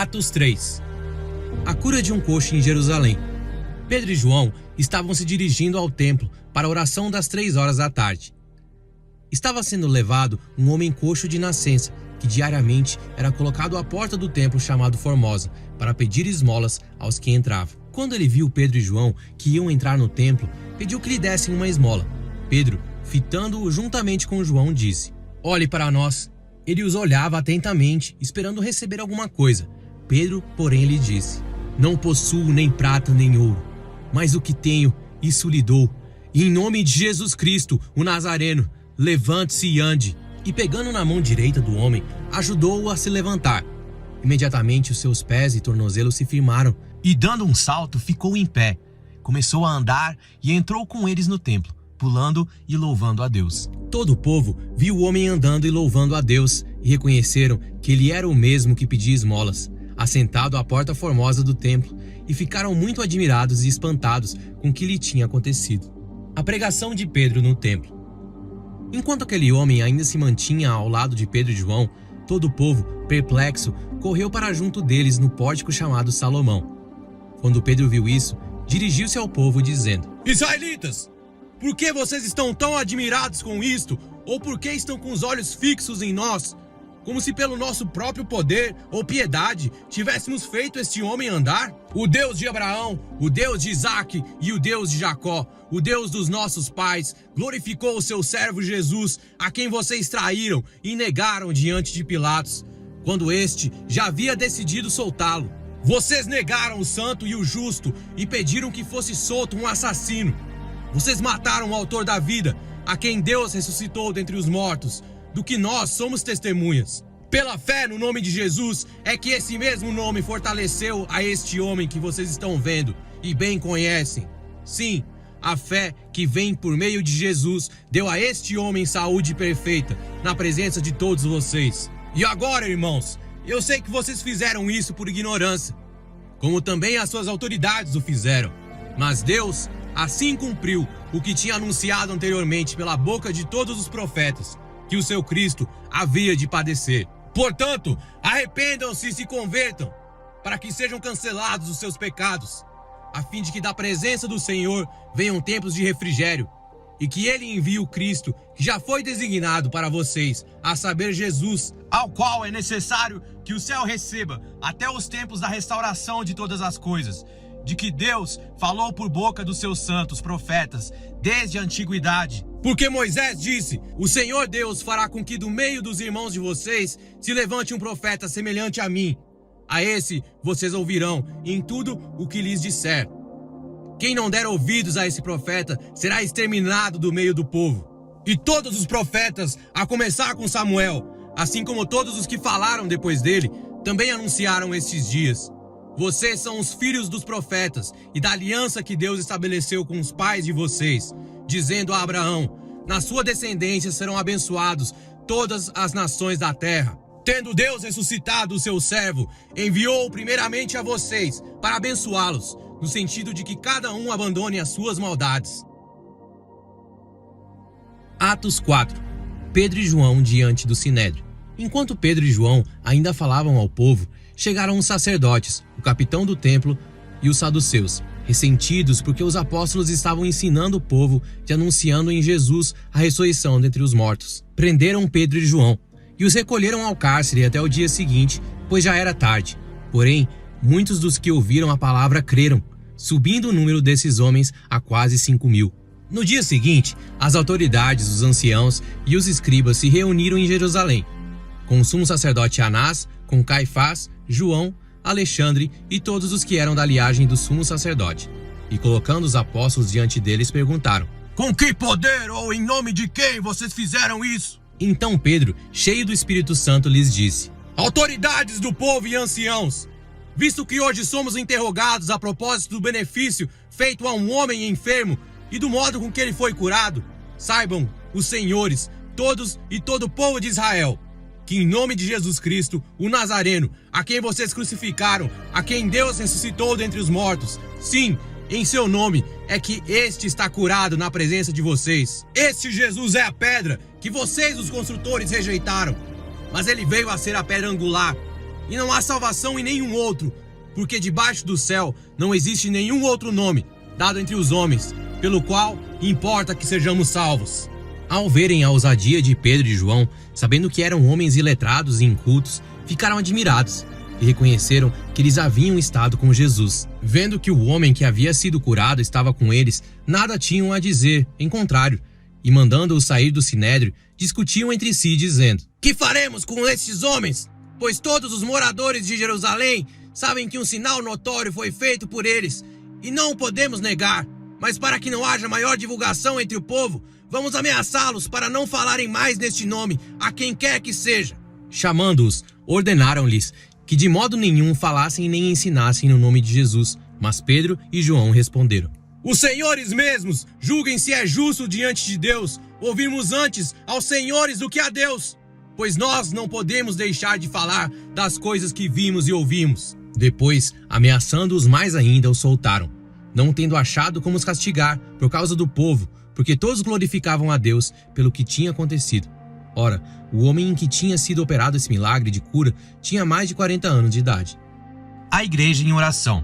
Atos 3. A cura de um coxo em Jerusalém. Pedro e João estavam se dirigindo ao templo para a oração das 3 horas da tarde. Estava sendo levado um homem coxo de nascença, que diariamente era colocado à porta do templo chamado Formosa, para pedir esmolas aos que entravam. Quando ele viu Pedro e João que iam entrar no templo, pediu que lhe dessem uma esmola. Pedro, fitando-o juntamente com João, disse: "Olhe para nós." Ele os olhava atentamente, esperando receber alguma coisa. Pedro, porém, lhe disse: "Não possuo nem prata nem ouro, mas o que tenho, isso lhe dou. E em nome de Jesus Cristo, o Nazareno, levante-se e ande." E pegando na mão direita do homem, ajudou-o a se levantar. Imediatamente os seus pés e tornozelos se firmaram, e dando um salto, ficou em pé. Começou a andar e entrou com eles no templo, pulando e louvando a Deus. Todo o povo viu o homem andando e louvando a Deus, e reconheceram que ele era o mesmo que pedia esmolas, assentado à porta formosa do templo, e ficaram muito admirados e espantados com o que lhe tinha acontecido. A pregação de Pedro no templo. Enquanto aquele homem ainda se mantinha ao lado de Pedro e João, todo o povo, perplexo, correu para junto deles no pórtico chamado Salomão. Quando Pedro viu isso, dirigiu-se ao povo dizendo: "Israelitas, por que vocês estão tão admirados com isto? Ou por que estão com os olhos fixos em nós? Como se pelo nosso próprio poder ou piedade tivéssemos feito este homem andar? O Deus de Abraão, o Deus de Isaque e o Deus de Jacó, o Deus dos nossos pais, glorificou o seu servo Jesus, a quem vocês traíram e negaram diante de Pilatos, quando este já havia decidido soltá-lo. Vocês negaram o santo e o justo e pediram que fosse solto um assassino. Vocês mataram o autor da vida, a quem Deus ressuscitou dentre os mortos, do que nós somos testemunhas. Pela fé no nome de Jesus é que esse mesmo nome fortaleceu a este homem que vocês estão vendo e bem conhecem. Sim, a fé que vem por meio de Jesus deu a este homem saúde perfeita na presença de todos vocês. E agora, irmãos, eu sei que vocês fizeram isso por ignorância, como também as suas autoridades o fizeram. Mas Deus assim cumpriu o que tinha anunciado anteriormente pela boca de todos os profetas, que o seu Cristo havia de padecer. Portanto, arrependam-se e se convertam, para que sejam cancelados os seus pecados, a fim de que da presença do Senhor venham tempos de refrigério, e que Ele envie o Cristo, que já foi designado para vocês, a saber, Jesus, ao qual é necessário que o céu receba até os tempos da restauração de todas as coisas, de que Deus falou por boca dos seus santos profetas desde a antiguidade. Porque Moisés disse: "O Senhor Deus fará com que do meio dos irmãos de vocês se levante um profeta semelhante a mim. A esse vocês ouvirão em tudo o que lhes disser. Quem não der ouvidos a esse profeta será exterminado do meio do povo." E todos os profetas, a começar com Samuel, assim como todos os que falaram depois dele, também anunciaram estes dias. Vocês são os filhos dos profetas e da aliança que Deus estabeleceu com os pais de vocês, dizendo a Abraão: "Na sua descendência serão abençoados todas as nações da terra." Tendo Deus ressuscitado o seu servo, enviou-o primeiramente a vocês para abençoá-los, no sentido de que cada um abandone as suas maldades. Atos 4. Pedro e João diante do Sinédrio. Enquanto Pedro e João ainda falavam ao povo, chegaram os sacerdotes, o capitão do templo e os saduceus, ressentidos porque os apóstolos estavam ensinando o povo e anunciando em Jesus a ressurreição dentre os mortos. Prenderam Pedro e João e os recolheram ao cárcere até o dia seguinte, pois já era tarde. Porém, muitos dos que ouviram a palavra creram, subindo o número desses homens a quase 5.000. No dia seguinte, as autoridades, os anciãos e os escribas se reuniram em Jerusalém, com o sumo sacerdote Anás, com Caifás, João, Alexandre e todos os que eram da linhagem do sumo sacerdote. E colocando os apóstolos diante deles, perguntaram: "Com que poder ou em nome de quem vocês fizeram isso?" Então Pedro, cheio do Espírito Santo, lhes disse: "Autoridades do povo e anciãos, visto que hoje somos interrogados a propósito do benefício feito a um homem enfermo e do modo com que ele foi curado, saibam os senhores, todos e todo o povo de Israel, que em nome de Jesus Cristo, o Nazareno, a quem vocês crucificaram, a quem Deus ressuscitou dentre os mortos, sim, em seu nome, é que este está curado na presença de vocês. Este Jesus é a pedra que vocês, os construtores, rejeitaram, mas ele veio a ser a pedra angular. e não há salvação em nenhum outro, porque debaixo do céu não existe nenhum outro nome dado entre os homens, pelo qual importa que sejamos salvos. Ao verem a ousadia de Pedro e João, sabendo que eram homens iletrados e incultos, ficaram admirados e reconheceram que eles haviam estado com Jesus. Vendo que o homem que havia sido curado estava com eles, nada tinham a dizer, em contrário, e mandando-os sair do sinédrio, discutiam entre si, dizendo: Que faremos com estes homens? Pois todos os moradores de Jerusalém sabem que um sinal notório foi feito por eles, e não o podemos negar. Mas para que não haja maior divulgação entre o povo, vamos ameaçá-los para não falarem mais neste nome a quem quer que seja. Chamando-os, ordenaram-lhes que de modo nenhum falassem nem ensinassem no nome de Jesus. Mas Pedro e João responderam: Os senhores mesmos julguem se é justo diante de Deus ouvirmos antes aos senhores do que a Deus, pois nós não podemos deixar de falar das coisas que vimos e ouvimos. Depois, ameaçando-os mais ainda, os soltaram, não tendo achado como os castigar por causa do povo, porque todos glorificavam a Deus pelo que tinha acontecido. Ora, o homem em que tinha sido operado esse milagre de cura tinha mais de 40 anos de idade. A igreja em oração.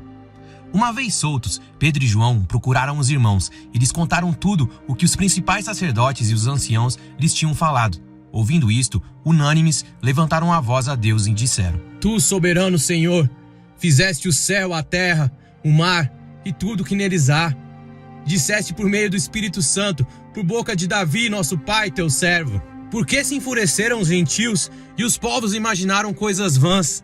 Uma vez soltos, Pedro e João procuraram os irmãos e lhes contaram tudo o que os principais sacerdotes e os anciãos lhes tinham falado. Ouvindo isto, unânimes, levantaram a voz a Deus e disseram: Tu, soberano Senhor, fizeste o céu, a terra, o mar e tudo que neles há. Disseste por meio do Espírito Santo, por boca de Davi, nosso pai, teu servo. Por que se enfureceram os gentios e os povos imaginaram coisas vãs?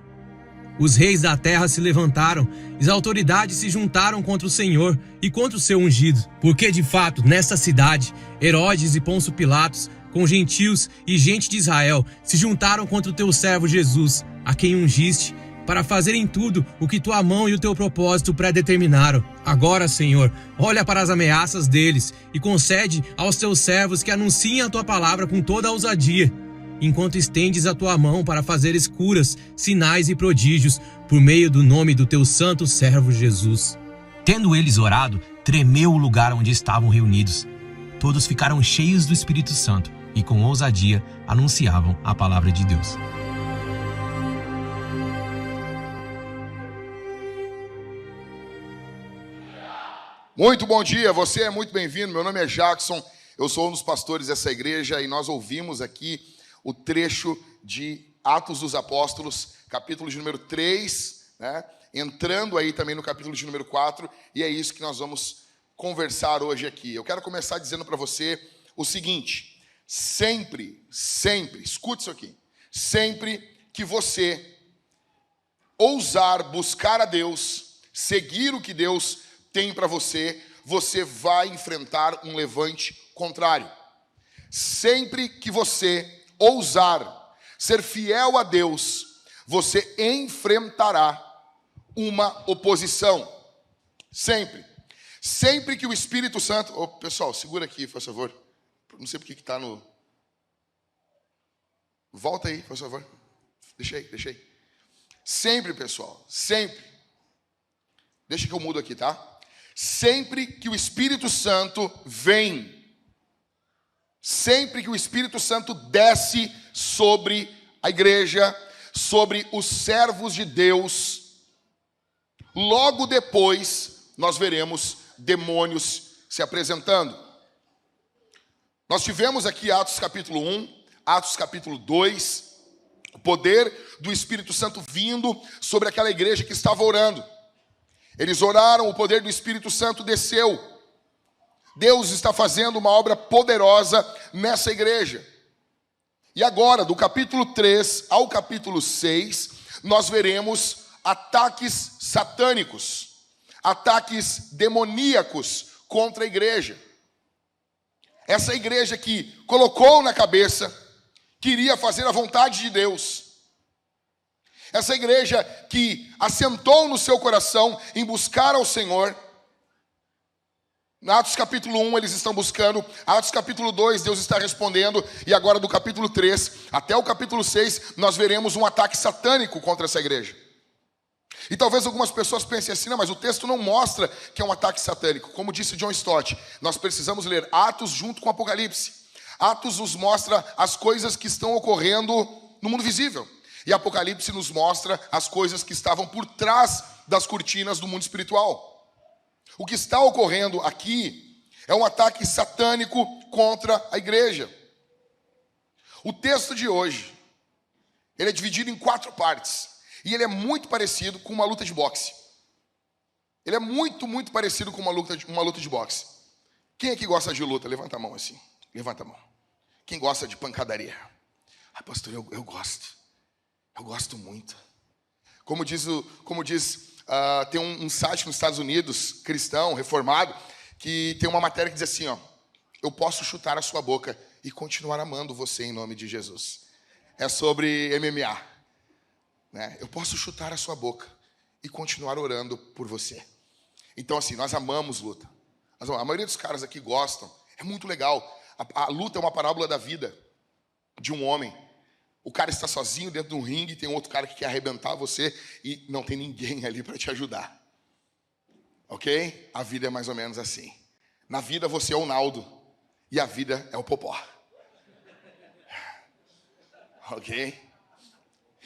Os reis da terra se levantaram, e as autoridades se juntaram contra o Senhor e contra o seu ungido. Porque, de fato, nesta cidade, Herodes e Pôncio Pilatos, com gentios e gente de Israel, se juntaram contra o teu servo Jesus, a quem ungiste, para fazerem tudo o que tua mão e o teu propósito predeterminaram. Agora, Senhor, olha para as ameaças deles e concede aos teus servos que anunciem a tua palavra com toda a ousadia, enquanto estendes a tua mão para fazeres curas, sinais e prodígios, por meio do nome do teu santo servo Jesus. Tendo eles orado, tremeu o lugar onde estavam reunidos. Todos ficaram cheios do Espírito Santo e com ousadia anunciavam a palavra de Deus. Muito bom dia, você é muito bem-vindo. Meu nome é Jackson, eu sou um dos pastores dessa igreja e nós ouvimos aqui o trecho de Atos dos Apóstolos, capítulo de número 3, né? Entrando aí também no capítulo de número 4, e é isso que nós vamos conversar hoje aqui. Eu quero começar dizendo para você o seguinte: sempre, escute isso aqui, sempre que você ousar buscar a Deus, seguir o que Deus tem para você, você vai enfrentar um levante contrário. Sempre que você ousar ser fiel a Deus, você enfrentará uma oposição. Sempre que o Espírito Santo... Oh, pessoal, segura aqui, por favor. Não sei porque que está no... Volta aí, por favor. Deixa aí. Sempre, pessoal, sempre. Deixa que eu mudo aqui, tá? Sempre que o Espírito Santo vem, sempre que o Espírito Santo desce sobre a igreja, sobre os servos de Deus, logo depois nós veremos demônios se apresentando. Nós tivemos aqui Atos capítulo 1, Atos capítulo 2, o poder do Espírito Santo vindo sobre aquela igreja que estava orando. Eles oraram, o poder do Espírito Santo desceu. Deus está fazendo uma obra poderosa nessa igreja. E agora, do capítulo 3 ao capítulo 6, nós veremos ataques satânicos, ataques demoníacos contra a igreja. Essa igreja que colocou na cabeça, queria fazer a vontade de Deus. Essa igreja que assentou no seu coração em buscar ao Senhor. Na Atos capítulo 1 eles estão buscando, Atos capítulo 2 Deus está respondendo, e agora do capítulo 3 até o capítulo 6 nós veremos um ataque satânico contra essa igreja. E talvez algumas pessoas pensem assim: não, mas o texto não mostra que é um ataque satânico. Como disse John Stott, nós precisamos ler Atos junto com Apocalipse. Atos nos mostra as coisas que estão ocorrendo no mundo visível. E Apocalipse nos mostra as coisas que estavam por trás das cortinas do mundo espiritual. O que está ocorrendo aqui é um ataque satânico contra a igreja. O texto de hoje, ele é dividido em 4 partes. E ele é muito parecido com uma luta de boxe. Ele é muito parecido com uma luta de boxe. Quem aqui gosta de luta? Levanta a mão assim. Levanta a mão. Quem gosta de pancadaria? Ah, pastor, eu gosto. Eu gosto muito. Como diz tem um site nos Estados Unidos, cristão, reformado, que tem uma matéria que diz assim, ó: eu posso chutar a sua boca e continuar amando você em nome de Jesus. É sobre MMA. Né? Eu posso chutar a sua boca e continuar orando por você. Então, assim, nós amamos luta. A maioria dos caras aqui gostam. É muito legal. A luta é uma parábola da vida de um homem. O cara está sozinho dentro de um ringue, tem um outro cara que quer arrebentar você e não tem ninguém ali para te ajudar. Ok? A vida é mais ou menos assim. Na vida você é o Naldo e a vida é o Popó. Ok?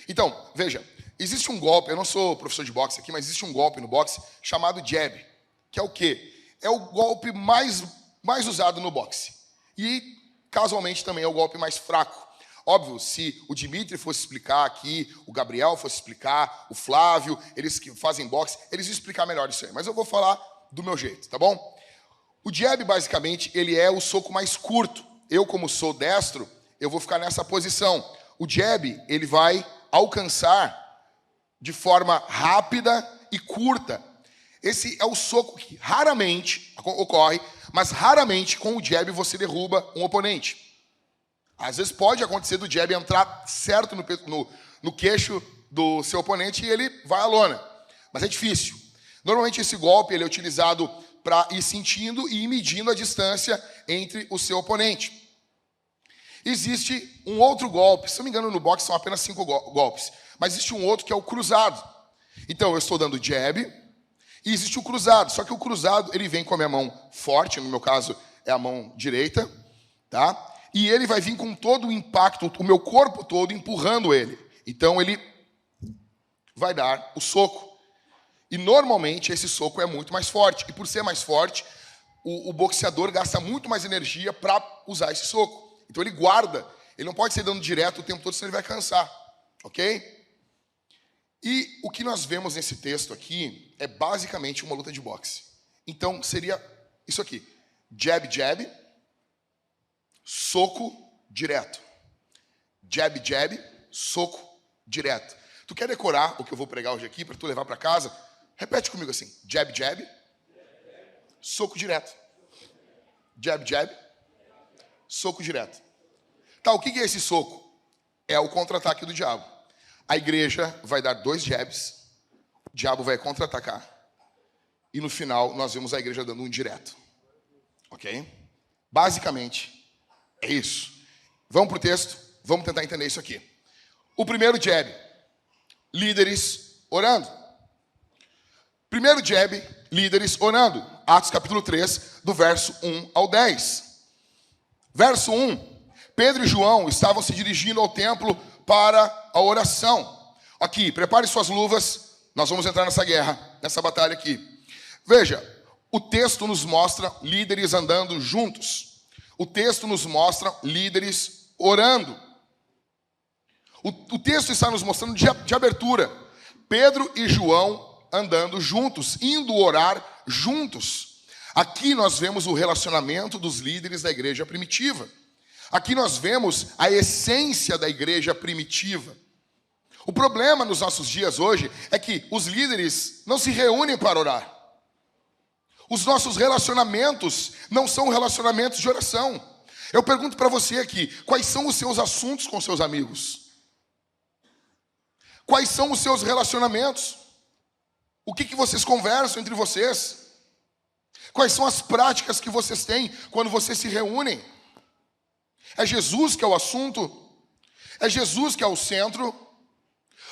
Então, veja, existe um golpe, eu não sou professor de boxe aqui, mas existe um golpe no boxe chamado jab, que é o quê? É o golpe mais usado no boxe. E, casualmente, também é o golpe mais fraco. Óbvio, se o Dimitri fosse explicar aqui, o Gabriel fosse explicar, o Flávio, eles que fazem boxe, eles iam explicar melhor isso aí. Mas eu vou falar do meu jeito, tá bom? O jab, basicamente, ele é o soco mais curto. Eu, como sou destro, eu vou ficar nessa posição. O jab, ele vai alcançar de forma rápida e curta. Esse é o soco que raramente ocorre, mas raramente com o jab você derruba um oponente. Às vezes pode acontecer do jab entrar certo no queixo do seu oponente e ele vai à lona. Mas é difícil. Normalmente esse golpe ele é utilizado para ir sentindo e ir medindo a distância entre o seu oponente. Existe um outro golpe, se não me engano no boxe são apenas 5 golpes, mas existe um outro que é o cruzado. Então eu estou dando jab e existe o cruzado, só que o cruzado ele vem com a minha mão forte, no meu caso é a mão direita, tá? E ele vai vir com todo o impacto, o meu corpo todo empurrando ele. Então ele vai dar o soco. E normalmente esse soco é muito mais forte. E por ser mais forte, o boxeador gasta muito mais energia para usar esse soco. Então ele guarda. Ele não pode ser dando direto o tempo todo, senão ele vai cansar. Ok? E o que nós vemos nesse texto aqui é basicamente uma luta de boxe. Então seria isso aqui. Jab, jab. Soco direto. Jab, jab, soco direto. Tu quer decorar o que eu vou pregar hoje aqui para tu levar para casa? Repete comigo assim. Jab, jab, soco direto. Jab, jab, soco direto. Tá, o que é esse soco? É o contra-ataque do diabo. A igreja vai dar 2 jabs, o diabo vai contra-atacar. E no final nós vemos a igreja dando um direto. Ok? Basicamente, é isso. Vamos para o texto, vamos tentar entender isso aqui. O primeiro jab, líderes orando. Primeiro jab, líderes orando. Atos capítulo 3, do verso 1 ao 10. Verso 1, Pedro e João estavam se dirigindo ao templo para a oração. Aqui, prepare suas luvas, nós vamos entrar nessa guerra, nessa batalha aqui. Veja, o texto nos mostra líderes andando juntos. O texto nos mostra líderes orando. O texto está nos mostrando de abertura. Pedro e João andando juntos, indo orar juntos. Aqui nós vemos o relacionamento dos líderes da igreja primitiva. Aqui nós vemos a essência da igreja primitiva. O problema nos nossos dias hoje é que os líderes não se reúnem para orar. Os nossos relacionamentos não são relacionamentos de oração. Eu pergunto para você aqui, quais são os seus assuntos com seus amigos? Quais são os seus relacionamentos? O que vocês conversam entre vocês? Quais são as práticas que vocês têm quando vocês se reúnem? É Jesus que é o assunto? É Jesus que é o centro?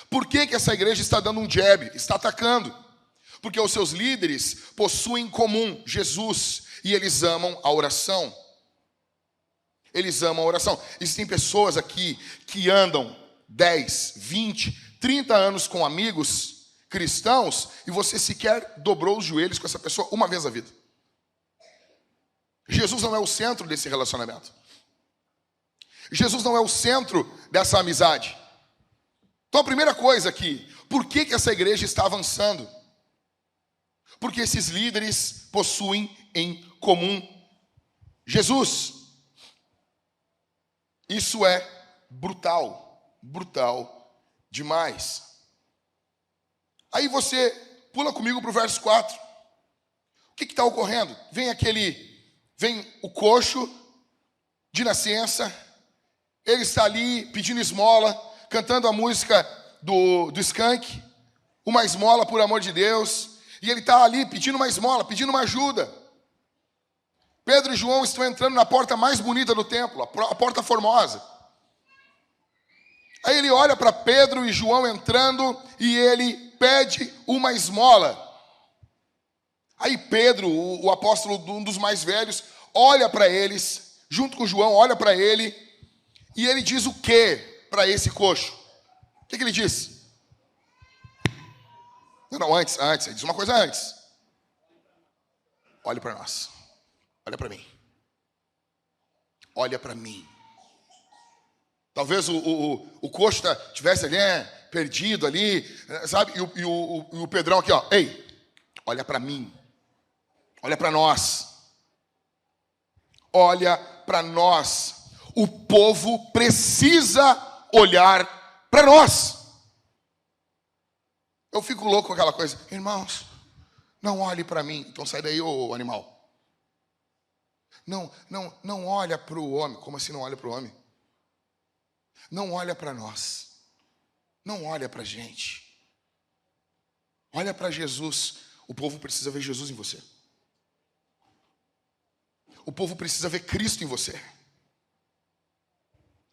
Por que essa igreja está dando um jab, está atacando? Porque os seus líderes possuem em comum Jesus e eles amam a oração. Eles amam a oração. Existem pessoas aqui que andam 10, 20, 30 anos com amigos cristãos e você sequer dobrou os joelhos com essa pessoa uma vez na vida. Jesus não é o centro desse relacionamento. Jesus não é o centro dessa amizade. Então a primeira coisa aqui, por que essa igreja está avançando? Porque esses líderes possuem em comum Jesus. Isso é brutal, brutal demais. Aí você pula comigo para o verso 4. O que está ocorrendo? Vem o coxo de nascença, ele está ali pedindo esmola, cantando a música do Skank, uma esmola por amor de Deus, e ele está ali pedindo uma esmola, pedindo uma ajuda. Pedro e João estão entrando na porta mais bonita do templo, a porta formosa. Aí ele olha para Pedro e João entrando e ele pede uma esmola. Aí Pedro, o apóstolo, um dos mais velhos, olha para eles, junto com João, olha para ele, e ele diz o que para esse coxo? O que ele diz? Não, antes, ele diz uma coisa antes. Olhe para nós. Olha para mim. Olha para mim. Talvez o coxo tivesse ali, perdido ali, sabe? E o Pedrão aqui, ó. Ei, olha para mim. Olha para nós. Olha para nós. O povo precisa olhar para nós. Eu fico louco com aquela coisa. Irmãos, não olhe para mim. Então sai daí, ô animal. Não olha para o homem. Como assim não olha para o homem? Não olha para nós. Não olha para a gente. Olha para Jesus. O povo precisa ver Jesus em você. O povo precisa ver Cristo em você.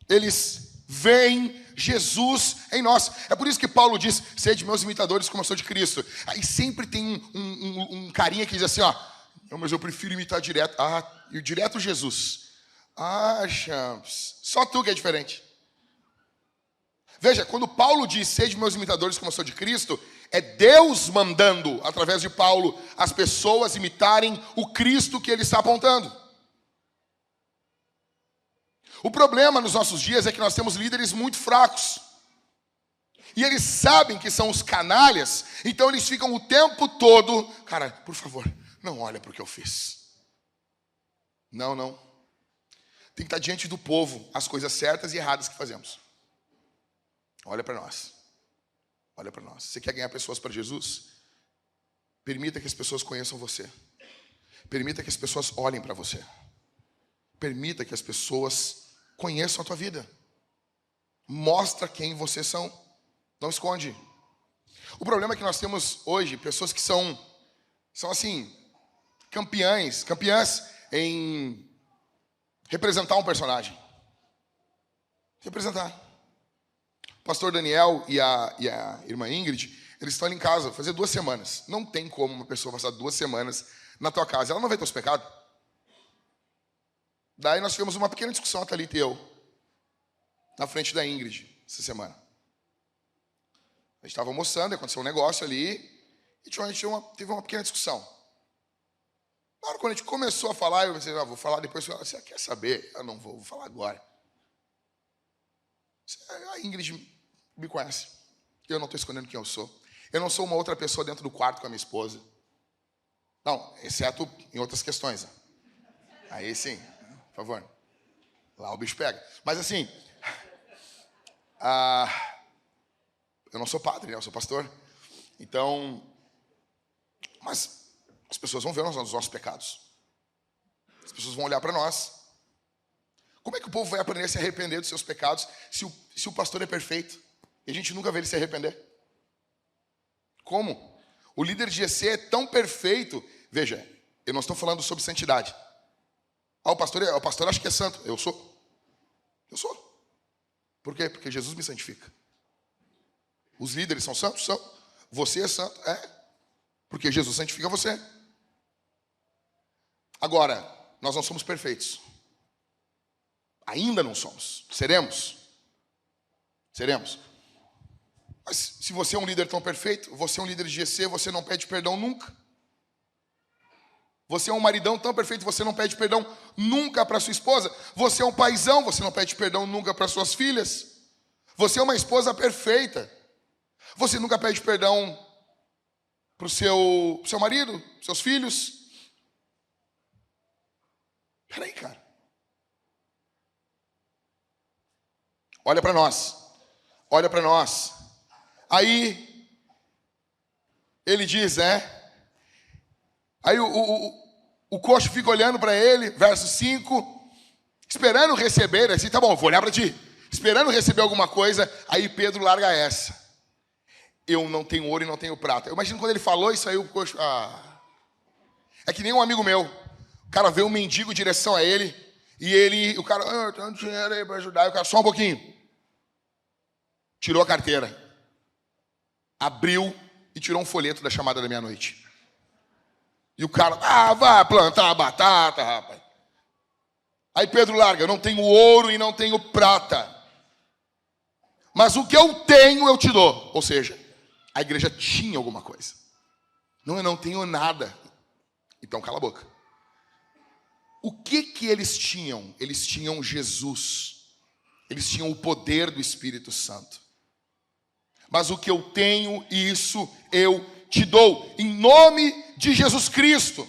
Eles veem Jesus em nós. É por isso que Paulo diz, sede meus imitadores como eu sou de Cristo. Aí sempre tem um carinha que diz assim, ó, não, mas eu prefiro imitar direto. E o direto Jesus. Champs, só tu que é diferente. Veja, quando Paulo diz, sede meus imitadores como eu sou de Cristo, é Deus mandando, através de Paulo, as pessoas imitarem o Cristo que ele está apontando. O problema nos nossos dias é que nós temos líderes muito fracos. E eles sabem que são os canalhas, então eles ficam o tempo todo, cara, por favor, não olha para o que eu fiz. Não. Tem que estar diante do povo as coisas certas e erradas que fazemos. Olha para nós. Olha para nós. Você quer ganhar pessoas para Jesus? Permita que as pessoas conheçam você. Permita que as pessoas olhem para você. Permita que as pessoas conheçam a tua vida. Mostra quem vocês são. Não esconde. O problema é que nós temos hoje pessoas que são assim, campeãs em representar um personagem. Representar. O pastor Daniel e a irmã Ingrid, eles estão ali em casa, fazer 2 semanas. Não tem como uma pessoa passar 2 semanas na tua casa. Ela não vai ter os pecados. Daí nós tivemos uma pequena discussão, a Thalita e eu, na frente da Ingrid, essa semana. A gente estava almoçando, aconteceu um negócio ali, e a gente teve uma pequena discussão. Na hora, quando a gente começou a falar, eu pensei, vou falar depois. Você quer saber? Eu não vou falar agora. A Ingrid me conhece. Eu não estou escondendo quem eu sou. Eu não sou uma outra pessoa dentro do quarto com a minha esposa. Não, exceto em outras questões. Aí sim, por favor. Lá o bicho pega. Mas assim, eu não sou padre, né? Eu sou pastor. Então, mas as pessoas vão ver os nossos pecados. As pessoas vão olhar para nós. Como é que o povo vai aprender a se arrepender dos seus pecados se o pastor é perfeito e a gente nunca vê ele se arrepender? Como? O líder de GC é tão perfeito. Veja, eu não estou falando sobre santidade. O pastor acha que é santo. Eu sou. Por quê? Porque Jesus me santifica. Os líderes são santos? São. Você é santo? É. Porque Jesus santifica você. Agora, nós não somos perfeitos. Ainda não somos. Seremos. Seremos. Mas se você é um líder tão perfeito, você é um líder de GC, você não pede perdão nunca. Você é um maridão tão perfeito, você não pede perdão nunca para sua esposa. Você é um paizão, você não pede perdão nunca para suas filhas. Você é uma esposa perfeita. Você nunca pede perdão para o seu marido, seus filhos. Peraí, cara. Olha para nós. Olha para nós. Aí, ele diz, Aí o coxo fica olhando para ele, verso 5, esperando receber, assim, tá bom, vou olhar para ti. Esperando receber alguma coisa, aí Pedro larga essa. Eu não tenho ouro e não tenho prata. Eu imagino quando ele falou isso aí, o coxo... É que nem um amigo meu. O cara vê um mendigo em direção a ele, e o cara, eu tenho dinheiro aí para ajudar. E o cara, só um pouquinho. Tirou a carteira. Abriu e tirou um folheto da chamada da meia-noite. E o cara, vai plantar batata, rapaz. Aí Pedro larga, eu não tenho ouro e não tenho prata. Mas o que eu tenho, eu te dou. Ou seja, a igreja tinha alguma coisa. Não, eu não tenho nada. Então cala a boca. O que eles tinham? Eles tinham Jesus. Eles tinham o poder do Espírito Santo. Mas o que eu tenho, isso eu te dou. Em nome de Jesus Cristo,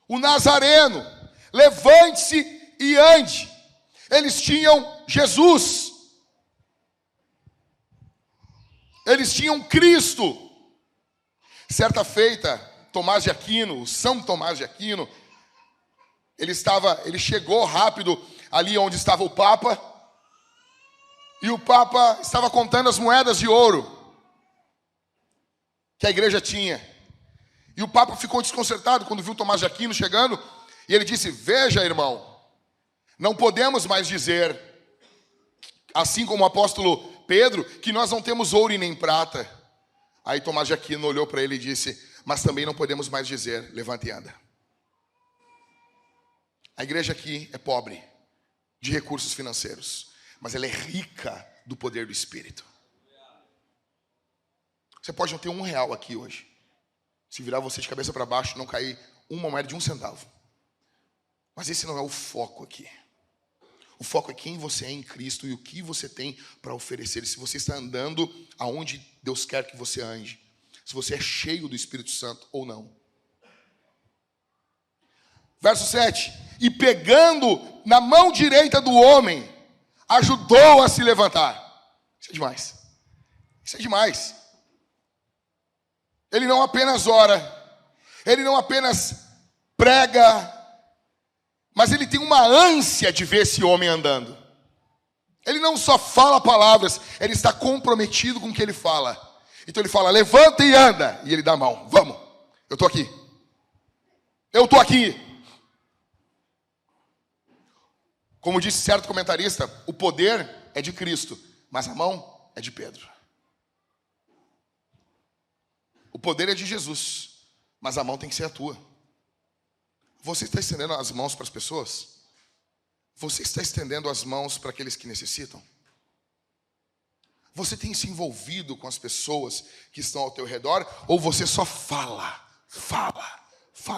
o Nazareno, levante-se e ande. Eles tinham Jesus. Eles tinham Cristo. Certa feita, Tomás de Aquino, São Tomás de Aquino, ele chegou rápido ali onde estava o Papa, e o Papa estava contando as moedas de ouro que a igreja tinha. E o Papa ficou desconcertado quando viu Tomás de Aquino chegando, e ele disse, veja, irmão, não podemos mais dizer, assim como o apóstolo Pedro, que nós não temos ouro e nem prata. Aí Tomás de Aquino olhou para ele e disse, mas também não podemos mais dizer, levanta e anda. A igreja aqui é pobre de recursos financeiros, mas ela é rica do poder do Espírito. Você pode não ter R$1 aqui hoje. Se virar você de cabeça para baixo, não cair uma moeda de 1 centavo. Mas esse não é o foco aqui. O foco é quem você é em Cristo e o que você tem para oferecer. E se você está andando aonde Deus quer que você ande. Se você é cheio do Espírito Santo ou não. Verso 7. E pegando na mão direita do homem, ajudou a se levantar. Isso é demais. Isso é demais. Ele não apenas ora, ele não apenas prega, mas ele tem uma ânsia de ver esse homem andando. Ele não só fala palavras, ele está comprometido com o que ele fala. Então ele fala, levanta e anda. E ele dá a mão, vamos, eu estou aqui. Eu estou aqui. Como disse certo comentarista, o poder é de Cristo, mas a mão é de Pedro. O poder é de Jesus, mas a mão tem que ser a tua. Você está estendendo as mãos para as pessoas? Você está estendendo as mãos para aqueles que necessitam? Você tem se envolvido com as pessoas que estão ao teu redor? Ou você só fala?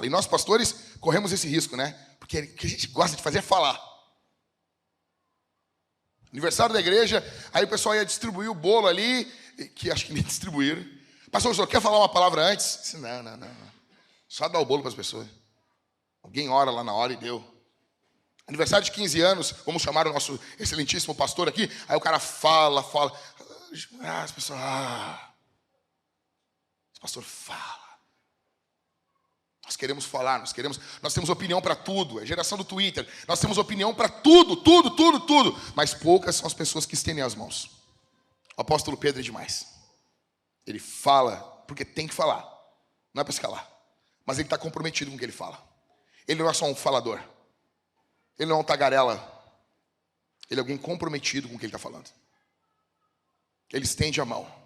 E nós pastores corremos esse risco, né? Porque o que a gente gosta de fazer é falar. Aniversário da igreja, aí o pessoal ia distribuir o bolo ali, que acho que nem distribuíram. Pastor, o senhor quer falar uma palavra antes? Disse, não. Só dá o bolo para as pessoas. Alguém ora lá na hora e deu. Aniversário de 15 anos, vamos chamar o nosso excelentíssimo pastor aqui. Aí o cara fala. As pessoas, o pastor fala. Nós queremos falar, nós temos opinião para tudo. É geração do Twitter. Nós temos opinião para tudo. Mas poucas são as pessoas que estendem as mãos. O apóstolo Pedro é demais. Ele fala porque tem que falar. Não é para se calar. Mas ele está comprometido com o que ele fala. Ele não é só um falador. Ele não é um tagarela. Ele é alguém comprometido com o que ele está falando. Ele estende a mão.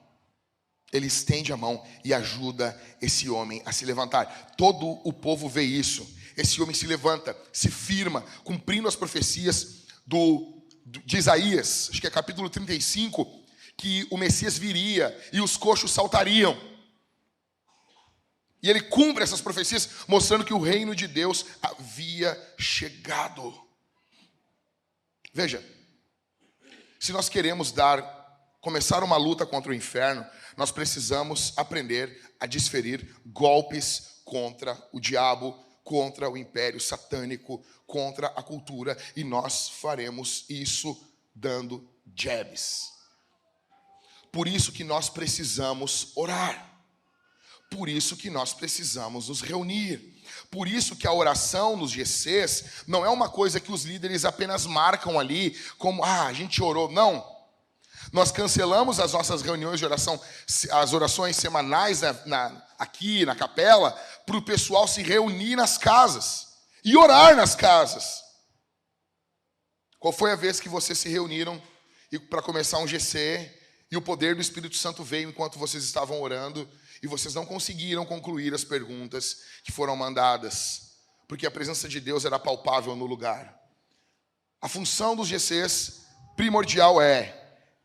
Ele estende a mão e ajuda esse homem a se levantar. Todo o povo vê isso. Esse homem se levanta, se firma, cumprindo as profecias do de Isaías, acho que é capítulo 35, que o Messias viria e os coxos saltariam. E ele cumpre essas profecias, mostrando que o reino de Deus havia chegado. Veja, se nós queremos começar uma luta contra o inferno, nós precisamos aprender a desferir golpes contra o diabo, contra o império satânico, contra a cultura, e nós faremos isso dando jabs. Por isso que nós precisamos orar. Por isso que nós precisamos nos reunir. Por isso que a oração nos GCs não é uma coisa que os líderes apenas marcam ali, como, a gente orou. Não. Nós cancelamos as nossas reuniões de oração, as orações semanais aqui na capela, para o pessoal se reunir nas casas e orar nas casas. Qual foi a vez que vocês se reuniram para começar um GC e o poder do Espírito Santo veio enquanto vocês estavam orando e vocês não conseguiram concluir as perguntas que foram mandadas, porque a presença de Deus era palpável no lugar? A função dos GCs primordial é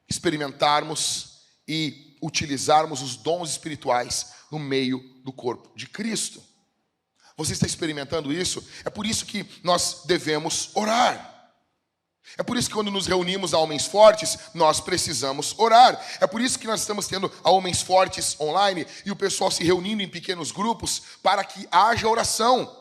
experimentarmos e utilizarmos os dons espirituais no meio do corpo de Cristo. Você está experimentando isso? É por isso que nós devemos orar. É por isso que quando nos reunimos a Homens Fortes, nós precisamos orar. É por isso que nós estamos tendo a Homens Fortes online e o pessoal se reunindo em pequenos grupos para que haja oração.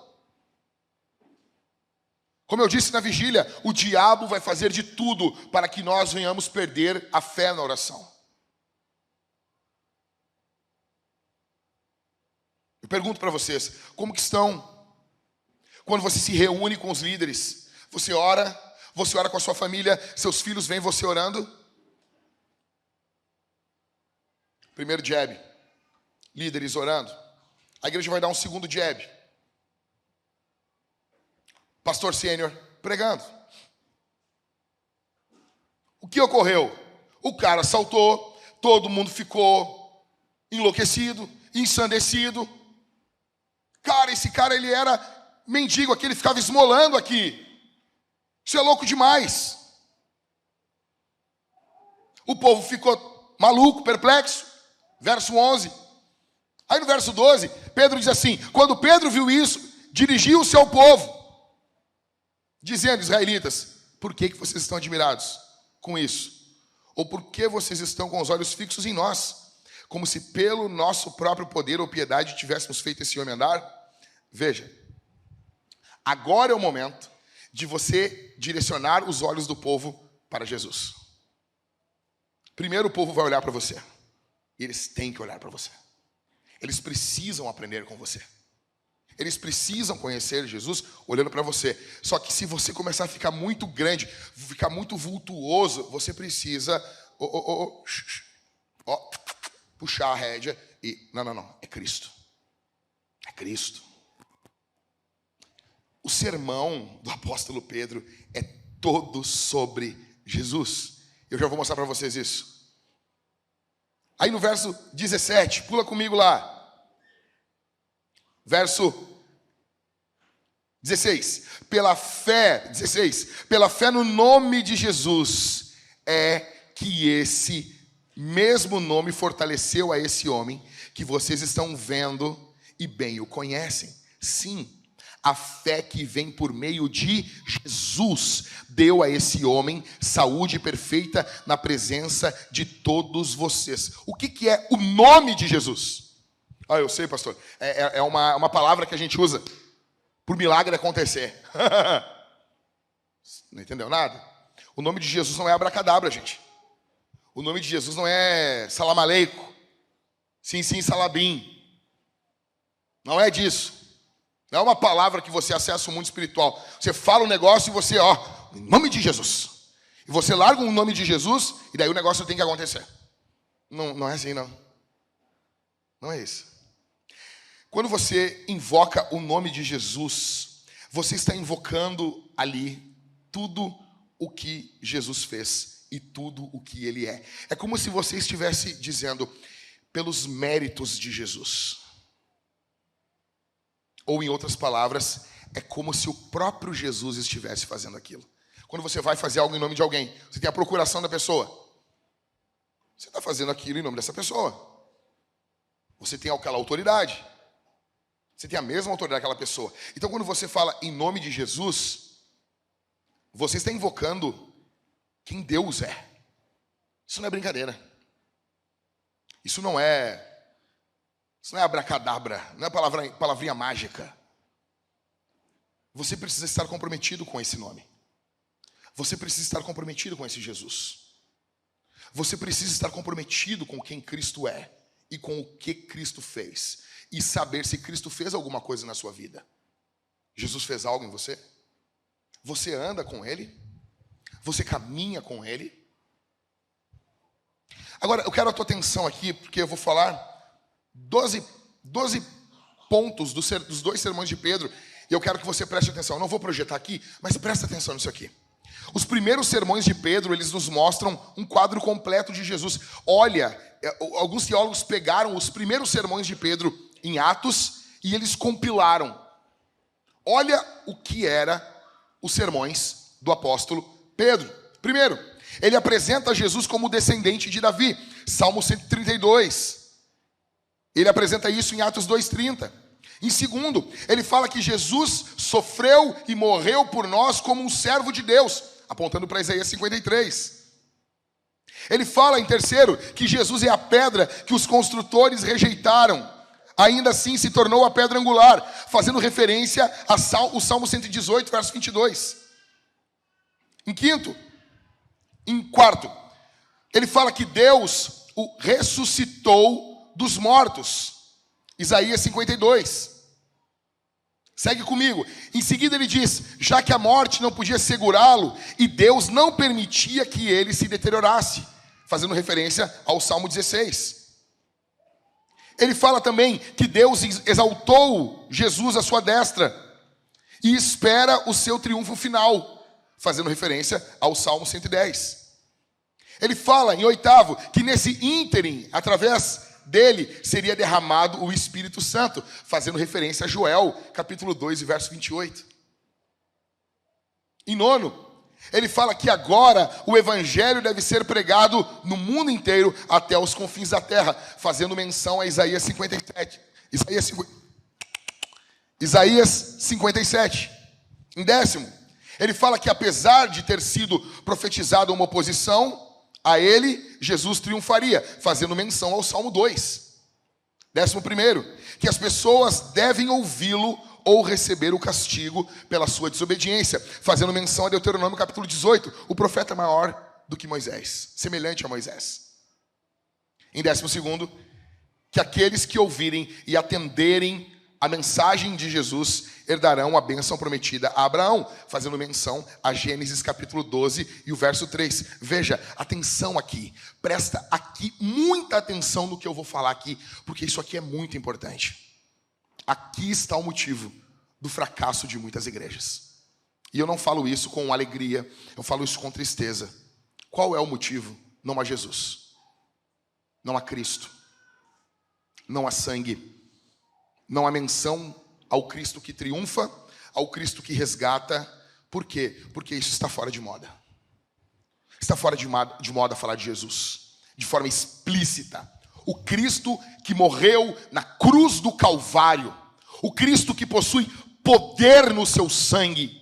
Como eu disse na vigília, o diabo vai fazer de tudo para que nós venhamos perder a fé na oração. Eu pergunto para vocês, como que estão? Quando você se reúne com os líderes, você ora com a sua família, seus filhos veem você orando? Primeiro jab, líderes orando. A igreja vai dar um segundo jab. Pastor sênior pregando. O que ocorreu? O cara saltou, todo mundo ficou enlouquecido, ensandecido. Cara, esse cara ele era mendigo aqui, ele ficava esmolando aqui. Isso é louco demais. O povo ficou maluco, perplexo. Verso 11. Aí no verso 12, Pedro diz assim: quando Pedro viu isso, dirigiu-se ao povo, dizendo: israelitas, por que vocês estão admirados com isso? Ou por que vocês estão com os olhos fixos em nós, como se pelo nosso próprio poder ou piedade tivéssemos feito esse homem andar? Veja, agora é o momento de você direcionar os olhos do povo para Jesus. Primeiro o povo vai olhar para você. Eles têm que olhar para você. Eles precisam aprender com você. Eles precisam conhecer Jesus olhando para você. Só que se você começar a ficar muito grande, ficar muito vultuoso, você precisa puxar a rédea e... Não. É Cristo. É Cristo. O sermão do apóstolo Pedro é todo sobre Jesus. Eu já vou mostrar para vocês isso. Aí no verso 17, pula comigo lá. Verso 16. Pela fé no nome de Jesus é que esse mesmo nome fortaleceu a esse homem que vocês estão vendo e bem o conhecem. Sim, a fé que vem por meio de Jesus deu a esse homem saúde perfeita na presença de todos vocês. O que é o nome de Jesus? Eu sei, pastor. É uma palavra que a gente usa por milagre acontecer. Não entendeu nada? O nome de Jesus não é abracadabra, gente. O nome de Jesus não é salam aleikum. Sim, salabim. Não é disso. Não é uma palavra que você acessa o mundo espiritual. Você fala um negócio e você, em nome de Jesus. E você larga o nome de Jesus e daí o negócio tem que acontecer. Não é assim, não. Não é isso. Quando você invoca o nome de Jesus, você está invocando ali tudo o que Jesus fez e tudo o que Ele é. É como se você estivesse dizendo, pelos méritos de Jesus. Ou em outras palavras, é como se o próprio Jesus estivesse fazendo aquilo. Quando você vai fazer algo em nome de alguém, você tem a procuração da pessoa. Você está fazendo aquilo em nome dessa pessoa. Você tem aquela autoridade. Você tem a mesma autoridade daquela pessoa. Então, quando você fala em nome de Jesus, você está invocando quem Deus é. Isso não é brincadeira. Isso não é abracadabra, não é palavrinha mágica. Você precisa estar comprometido com esse nome. Você precisa estar comprometido com esse Jesus. Você precisa estar comprometido com quem Cristo é e com o que Cristo fez. E saber se Cristo fez alguma coisa na sua vida. Jesus fez algo em você? Você anda com Ele? Você caminha com Ele? Agora, eu quero a tua atenção aqui, porque eu vou falar 12 pontos dos 2 sermões de Pedro. E eu quero que você preste atenção. Eu não vou projetar aqui, mas presta atenção nisso aqui. Os primeiros sermões de Pedro, eles nos mostram um quadro completo de Jesus. Olha, alguns teólogos pegaram os primeiros sermões de Pedro em Atos e eles compilaram. Olha o que eram os sermões do apóstolo Pedro. Primeiro, ele apresenta Jesus como descendente de Davi. Salmo 132. Ele apresenta isso em Atos 2:30. Em segundo, ele fala que Jesus sofreu e morreu por nós como um servo de Deus, apontando para Isaías 53. Ele fala, em terceiro, que Jesus é a pedra que os construtores rejeitaram. Ainda assim se tornou a pedra angular, fazendo referência ao Salmo 118, verso 22. Em quarto, ele fala que Deus o ressuscitou dos mortos. Isaías 52. Segue comigo. Em seguida ele diz, já que a morte não podia segurá-lo e Deus não permitia que ele se deteriorasse, fazendo referência ao Salmo 16. Ele fala também que Deus exaltou Jesus à sua destra e espera o seu triunfo final, fazendo referência ao Salmo 110. Ele fala, em oitavo, que nesse ínterim, através dele, seria derramado o Espírito Santo, fazendo referência a Joel, capítulo 2, verso 28. Em nono, ele fala que agora o evangelho deve ser pregado no mundo inteiro até os confins da terra, fazendo menção a Isaías 57. Isaías 57. Em décimo, ele fala que apesar de ter sido profetizada uma oposição a ele, Jesus triunfaria, fazendo menção ao Salmo 2. 11º, que as pessoas devem ouvi-lo ou receber o castigo pela sua desobediência, fazendo menção a Deuteronômio capítulo 18, o profeta é maior do que Moisés, semelhante a Moisés. Em 12º, que aqueles que ouvirem e atenderem a mensagem de Jesus herdarão a bênção prometida a Abraão, fazendo menção a Gênesis capítulo 12 e o verso 3. Veja, atenção aqui, presta aqui muita atenção no que eu vou falar aqui, porque isso aqui é muito importante. Aqui está o motivo do fracasso de muitas igrejas. E eu não falo isso com alegria, eu falo isso com tristeza. Qual é o motivo? Não há Jesus, não há Cristo, não há sangue, não há menção ao Cristo que triunfa, ao Cristo que resgata. Por quê? Porque isso está fora de moda. Está fora de moda falar de Jesus, de forma explícita. O Cristo que morreu na cruz do Calvário, o Cristo que possui poder no seu sangue.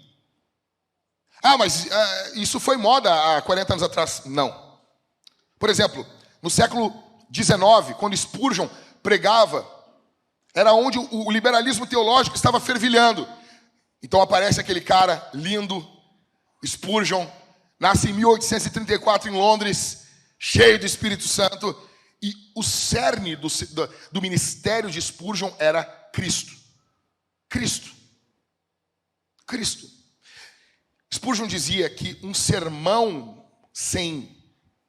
Mas isso foi moda há 40 anos atrás. Não. Por exemplo, no século XIX, quando Spurgeon pregava, era onde o liberalismo teológico estava fervilhando. Então aparece aquele cara lindo, Spurgeon, nasce em 1834 em Londres, cheio do Espírito Santo, e o cerne do ministério de Spurgeon era Cristo. Cristo. Cristo. Spurgeon dizia que um sermão sem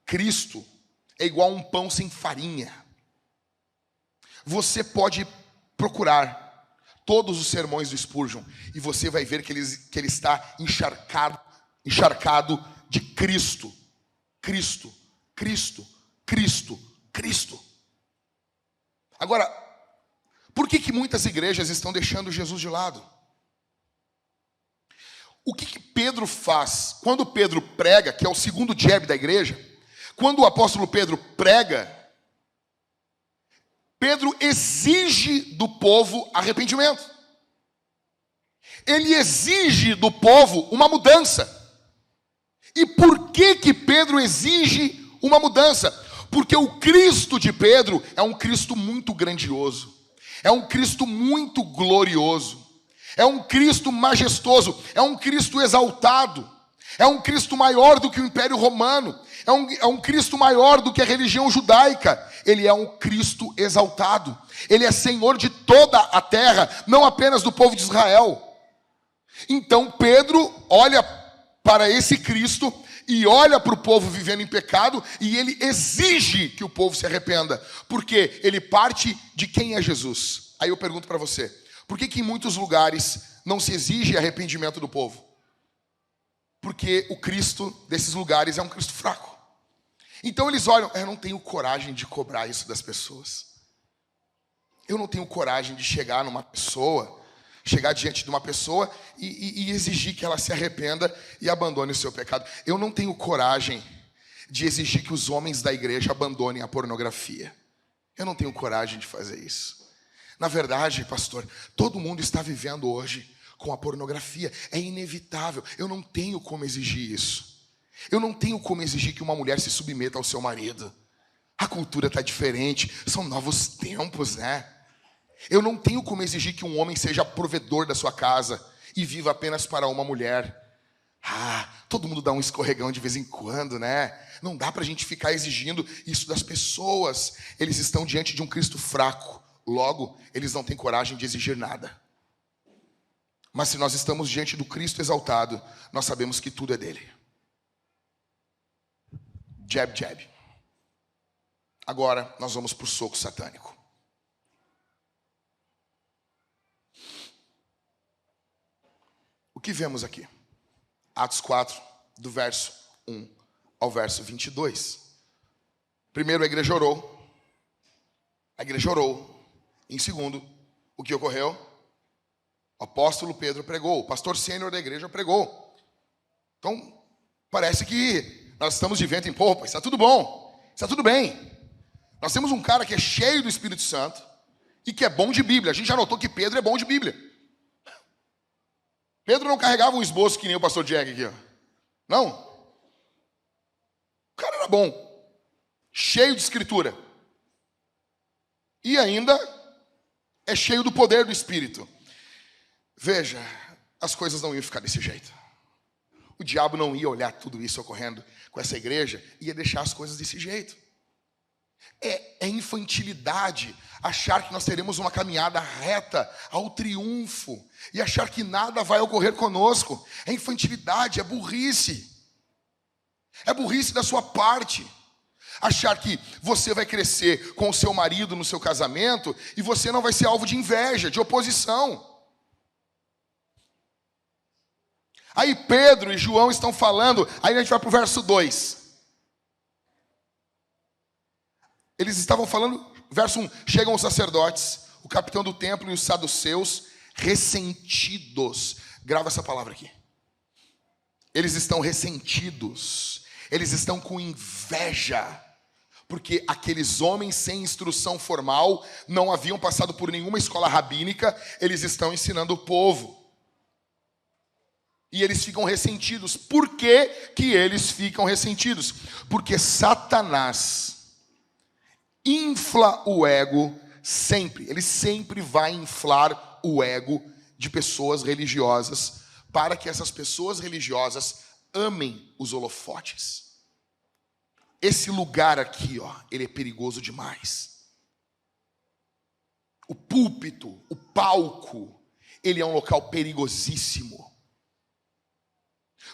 Cristo é igual a um pão sem farinha. Você pode procurar todos os sermões do Spurgeon e você vai ver que ele está encharcado de Cristo. Cristo, Cristo, Cristo, Cristo. Agora, por que muitas igrejas estão deixando Jesus de lado? O que Pedro faz? Quando Pedro prega, que é o segundo jab da igreja, quando o apóstolo Pedro prega, Pedro exige do povo arrependimento. Ele exige do povo uma mudança. E por que Pedro exige uma mudança? Porque o Cristo de Pedro é um Cristo muito grandioso, é um Cristo muito glorioso, é um Cristo majestoso, é um Cristo exaltado, é um Cristo maior do que o Império Romano, é um Cristo maior do que a religião judaica. Ele é um Cristo exaltado, ele é Senhor de toda a terra, não apenas do povo de Israel. Então Pedro olha para esse Cristo e olha para o povo vivendo em pecado e ele exige que o povo se arrependa, porque ele parte de quem é Jesus. Aí eu pergunto para você, por que em muitos lugares não se exige arrependimento do povo? Porque o Cristo desses lugares é um Cristo fraco. Então eles olham, eu não tenho coragem de cobrar isso das pessoas. Eu não tenho coragem de chegar diante de uma pessoa e exigir que ela se arrependa e abandone o seu pecado. Eu não tenho coragem de exigir que os homens da igreja abandonem a pornografia. Eu não tenho coragem de fazer isso. Na verdade, pastor, todo mundo está vivendo hoje com a pornografia. É inevitável. Eu não tenho como exigir isso. Eu não tenho como exigir que uma mulher se submeta ao seu marido. A cultura está diferente. São novos tempos, né? Eu não tenho como exigir que um homem seja provedor da sua casa e viva apenas para uma mulher. Todo mundo dá um escorregão de vez em quando, né? Não dá para a gente ficar exigindo isso das pessoas. Eles estão diante de um Cristo fraco. Logo, eles não têm coragem de exigir nada. Mas se nós estamos diante do Cristo exaltado, nós sabemos que tudo é dele. Jab, jab. Agora nós vamos para o soco satânico. O que vemos aqui? Atos 4, do verso 1 ao verso 22. Primeiro, a igreja orou. Em segundo, o que ocorreu? O apóstolo Pedro pregou. O pastor sênior da igreja pregou. Então, parece que nós estamos de vento em popa. Está tudo bom. Está tudo bem. Nós temos um cara que é cheio do Espírito Santo e que é bom de Bíblia. A gente já notou que Pedro é bom de Bíblia. Pedro não carregava um esboço que nem o pastor Jack aqui, ó. Não. O cara era bom. Cheio de escritura. E ainda é cheio do poder do Espírito. Veja, as coisas não iam ficar desse jeito. O diabo não ia olhar tudo isso ocorrendo com essa igreja e ia deixar as coisas desse jeito. É infantilidade achar que nós teremos uma caminhada reta ao triunfo e achar que nada vai ocorrer conosco. É infantilidade, é burrice. É burrice da sua parte. Achar que você vai crescer com o seu marido no seu casamento e você não vai ser alvo de inveja, de oposição. Aí Pedro e João estão falando, aí a gente vai para o verso 2. Eles estavam falando, verso 1, chegam os sacerdotes, o capitão do templo e os saduceus ressentidos. Grava essa palavra aqui. Eles estão ressentidos, eles estão com inveja, porque aqueles homens sem instrução formal não haviam passado por nenhuma escola rabínica, eles estão ensinando o povo. E eles ficam ressentidos. Por que que eles ficam ressentidos? Porque Satanás infla o ego sempre. Ele sempre vai inflar o ego de pessoas religiosas para que essas pessoas religiosas amem os holofotes. Esse lugar aqui, ó, ele é perigoso demais. O púlpito, o palco, ele é um local perigosíssimo.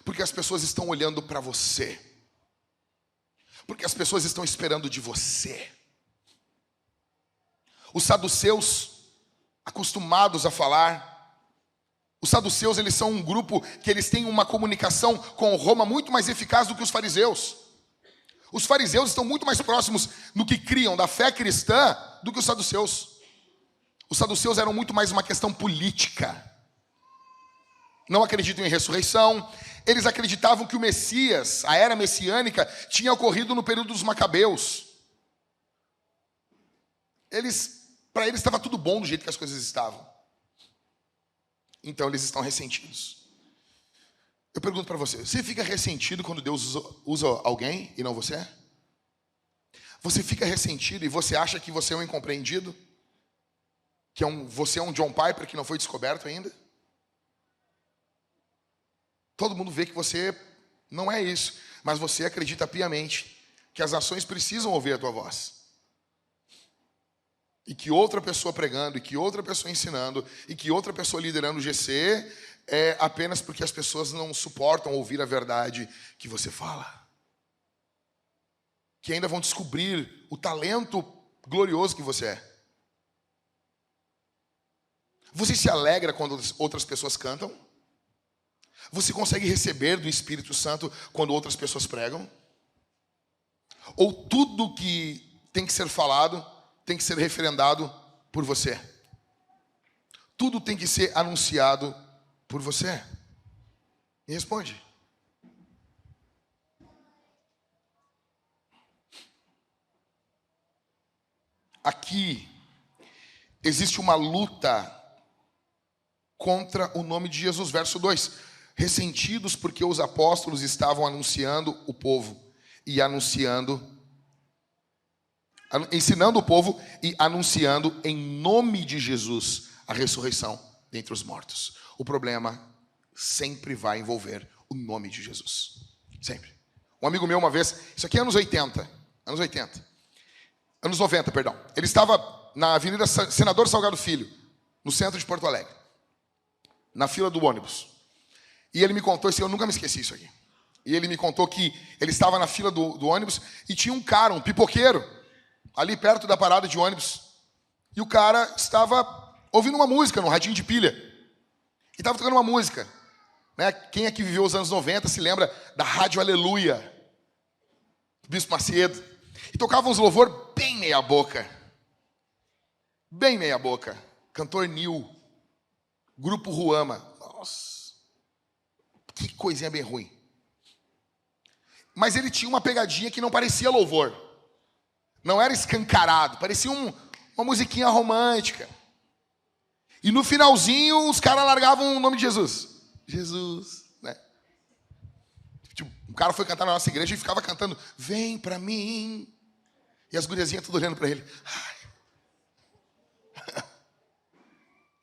Porque as pessoas estão olhando para você. Porque as pessoas estão esperando de você. Os saduceus, acostumados a falar, os saduceus, eles são um grupo que eles têm uma comunicação com Roma muito mais eficaz do que os fariseus. Os fariseus estão muito mais próximos no que criam da fé cristã do que os saduceus. Os saduceus eram muito mais uma questão política. não acreditam em ressurreição. Eles acreditavam que o Messias, a era messiânica, tinha ocorrido no período dos Macabeus. Para eles estava tudo bom do jeito que as coisas estavam. Então eles estão ressentidos. Eu pergunto para você, você fica ressentido quando Deus usa alguém e não você? Você fica ressentido e você acha que você é um incompreendido? Que você é um John Piper que não foi descoberto ainda? Todo mundo vê que você não é isso, mas você acredita piamente que as nações precisam ouvir a tua voz. E que outra pessoa pregando, e que outra pessoa ensinando, e que outra pessoa liderando o GC é apenas porque as pessoas não suportam ouvir a verdade que você fala. Que ainda vão descobrir o talento glorioso que você é. Você se alegra quando outras pessoas cantam? Você consegue receber do Espírito Santo quando outras pessoas pregam? Ou tudo que tem que ser falado tem que ser referendado por você? Tudo tem que ser anunciado por você? Me responde. Aqui existe uma luta contra o nome de Jesus. Verso 2. Ressentidos porque os apóstolos estavam anunciando o povo e ensinando o povo e anunciando em nome de Jesus a ressurreição dentre os mortos. O problema sempre vai envolver o nome de Jesus. Sempre. Um amigo meu uma vez, isso aqui é anos 90, perdão. Ele estava na Avenida Senador Salgado Filho, no centro de Porto Alegre, na fila do ônibus. E ele me contou isso, eu nunca me esqueci isso aqui. E ele me contou que ele estava na fila do ônibus e tinha um cara, um pipoqueiro, ali perto da parada de ônibus. E o cara estava ouvindo uma música no radinho de pilha. E estava tocando uma música. Né? Quem aqui viveu os anos 90 se lembra da Rádio Aleluia, do Bispo Macedo. E tocava uns louvor bem meia boca. Bem meia boca. Cantor Nil. Grupo Ruama. Nossa. Que coisinha bem ruim. Mas ele tinha uma pegadinha que não parecia louvor. Não era escancarado. Parecia uma musiquinha romântica. E no finalzinho os caras largavam o nome de Jesus. Jesus, né? Tipo, o cara foi cantar na nossa igreja e ficava cantando, vem pra mim. E as guriazinhas tudo olhando pra ele. Ai.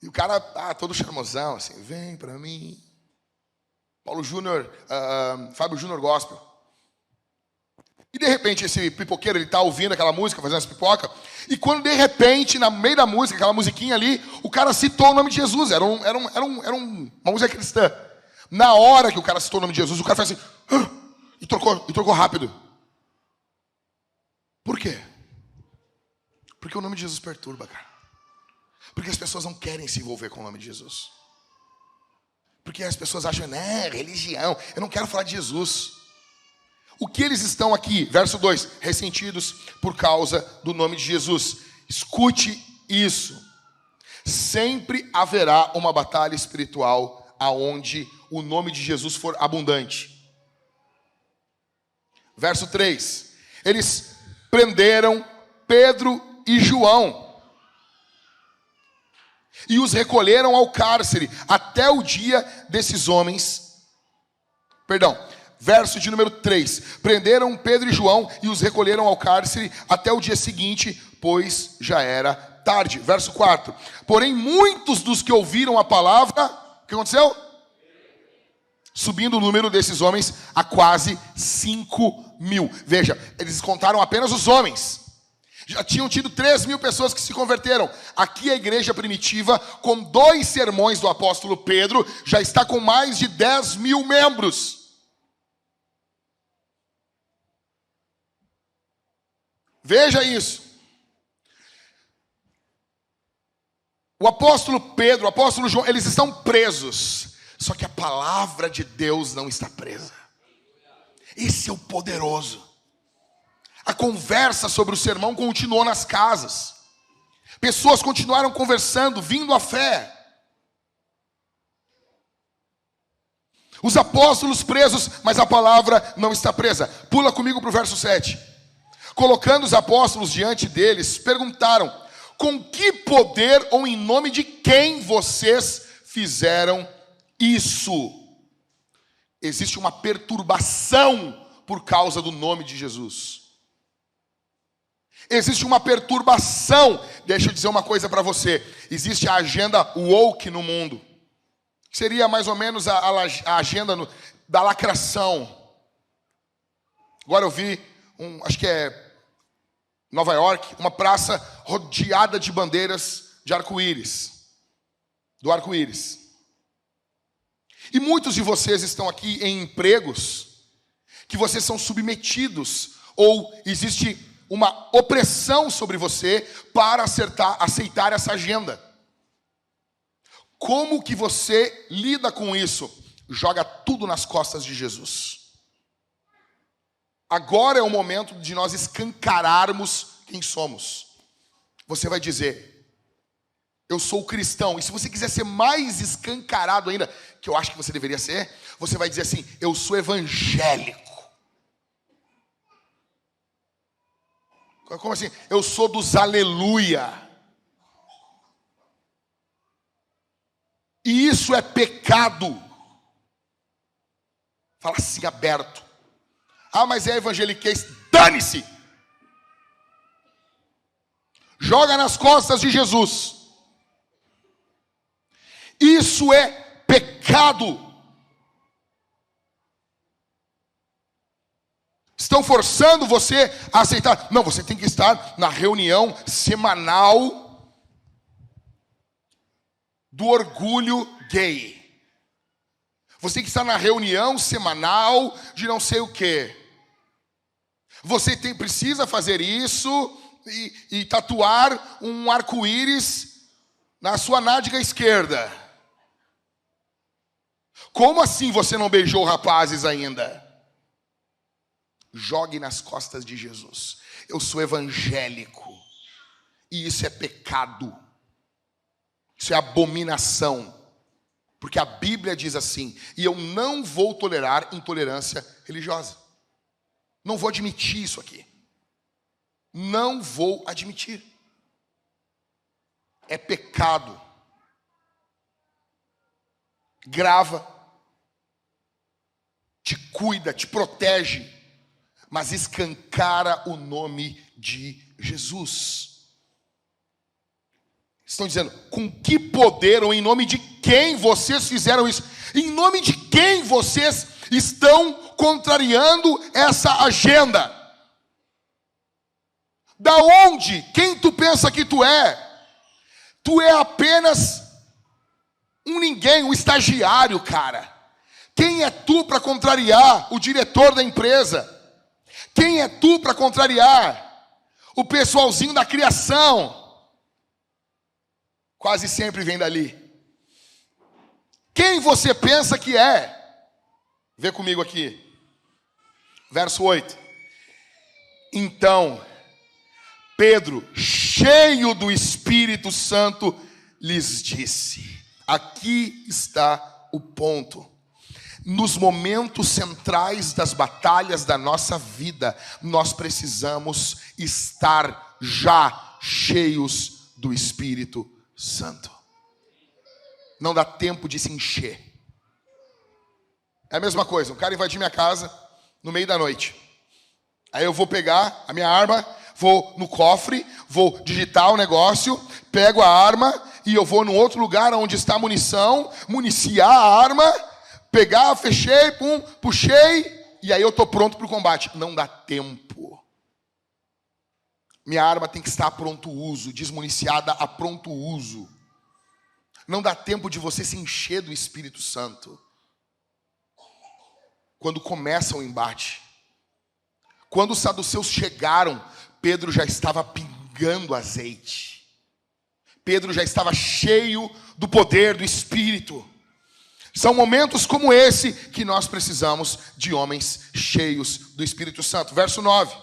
E o cara, todo charmosão, assim, vem pra mim. Paulo Júnior, Fábio Júnior Gospel. E de repente esse pipoqueiro, ele tá ouvindo aquela música, fazendo essa pipoca. E quando de repente, no meio da música, aquela musiquinha ali, o cara citou o nome de Jesus. Era uma música cristã. Na hora que o cara citou o nome de Jesus, o cara fez assim, e trocou rápido. Por quê? Porque o nome de Jesus perturba, cara. Porque as pessoas não querem se envolver com o nome de Jesus. Porque as pessoas acham, né, religião, eu não quero falar de Jesus. O que eles estão aqui? Verso 2, ressentidos por causa do nome de Jesus. Escute isso. Sempre haverá uma batalha espiritual aonde o nome de Jesus for abundante. Verso 3. Eles prenderam Pedro e João e os recolheram ao cárcere até o dia desses homens. Verso de número 3. Prenderam Pedro e João e os recolheram ao cárcere até o dia seguinte, pois já era tarde. Verso 4. Porém, muitos dos que ouviram a palavra, o que aconteceu? Subindo o número desses homens a quase 5.000. Veja, eles contaram apenas os homens. Já tinham tido 3.000 pessoas que se converteram. Aqui a igreja primitiva, com 2 sermões do apóstolo Pedro, já está com mais de 10.000 membros. Veja isso. O apóstolo Pedro, o apóstolo João, eles estão presos. Só que a palavra de Deus não está presa. Esse é o poderoso. A conversa sobre o sermão continuou nas casas. Pessoas continuaram conversando, vindo à fé. Os apóstolos presos, mas a palavra não está presa. Pula comigo para o verso 7. Colocando os apóstolos diante deles, perguntaram: com que poder ou em nome de quem vocês fizeram isso? Existe uma perturbação por causa do nome de Jesus. Existe uma perturbação. Deixa eu dizer uma coisa para você. Existe a agenda woke no mundo. Seria mais ou menos a agenda da lacração. Agora eu vi, acho que é Nova York, uma praça rodeada de bandeiras de arco-íris. Do arco-íris. E muitos de vocês estão aqui em empregos que vocês são submetidos, ou existe uma opressão sobre você para aceitar essa agenda. Como que você lida com isso? Joga tudo nas costas de Jesus. Agora é o momento de nós escancararmos quem somos. Você vai dizer: eu sou cristão. E se você quiser ser mais escancarado ainda, que eu acho que você deveria ser, você vai dizer assim: eu sou evangélico. Como assim? Eu sou dos aleluia. E isso é pecado. Fala assim aberto. Ah, mas é evangeliquez. Dane-se. Joga nas costas de Jesus. Isso é pecado. Estão forçando você a aceitar. Não, você tem que estar na reunião semanal do orgulho gay. Você tem que estar na reunião semanal de não sei o quê. Você precisa fazer isso e tatuar um arco-íris na sua nádega esquerda. Como assim você não beijou rapazes ainda? Jogue nas costas de Jesus. Eu sou evangélico. E isso é pecado. Isso é abominação. Porque a Bíblia diz assim: e eu não vou tolerar intolerância religiosa. Não vou admitir isso aqui. Não vou admitir. É pecado. Grava. Te cuida, te protege. Mas escancara o nome de Jesus. Estão dizendo: com que poder ou em nome de quem vocês fizeram isso? Em nome de quem vocês estão contrariando essa agenda? Da onde? Quem tu pensa que tu é? Tu é apenas um ninguém, um estagiário, cara. Quem é tu para contrariar o diretor da empresa? Quem é tu para contrariar o pessoalzinho da criação? Quase sempre vem dali. Quem você pensa que é? Vê comigo aqui. Verso 8. Então, Pedro, cheio do Espírito Santo, lhes disse. Aqui está o ponto. Nos momentos centrais das batalhas da nossa vida, nós precisamos estar já cheios do Espírito Santo. Não dá tempo de se encher. É a mesma coisa, um cara invadir minha casa no meio da noite. Aí eu vou pegar a minha arma, vou no cofre, vou digitar o negócio, pego a arma e eu vou num outro lugar onde está a munição, municiar a arma, pegar, fechei, pum, puxei, e aí eu estou pronto para o combate. Não dá tempo. Minha arma tem que estar a pronto uso, desmuniciada a pronto uso. Não dá tempo de você se encher do Espírito Santo. Quando começa o embate. Quando os saduceus chegaram, Pedro já estava pingando azeite. Pedro já estava cheio do poder do Espírito. São momentos como esse que nós precisamos de homens cheios do Espírito Santo. Verso 9.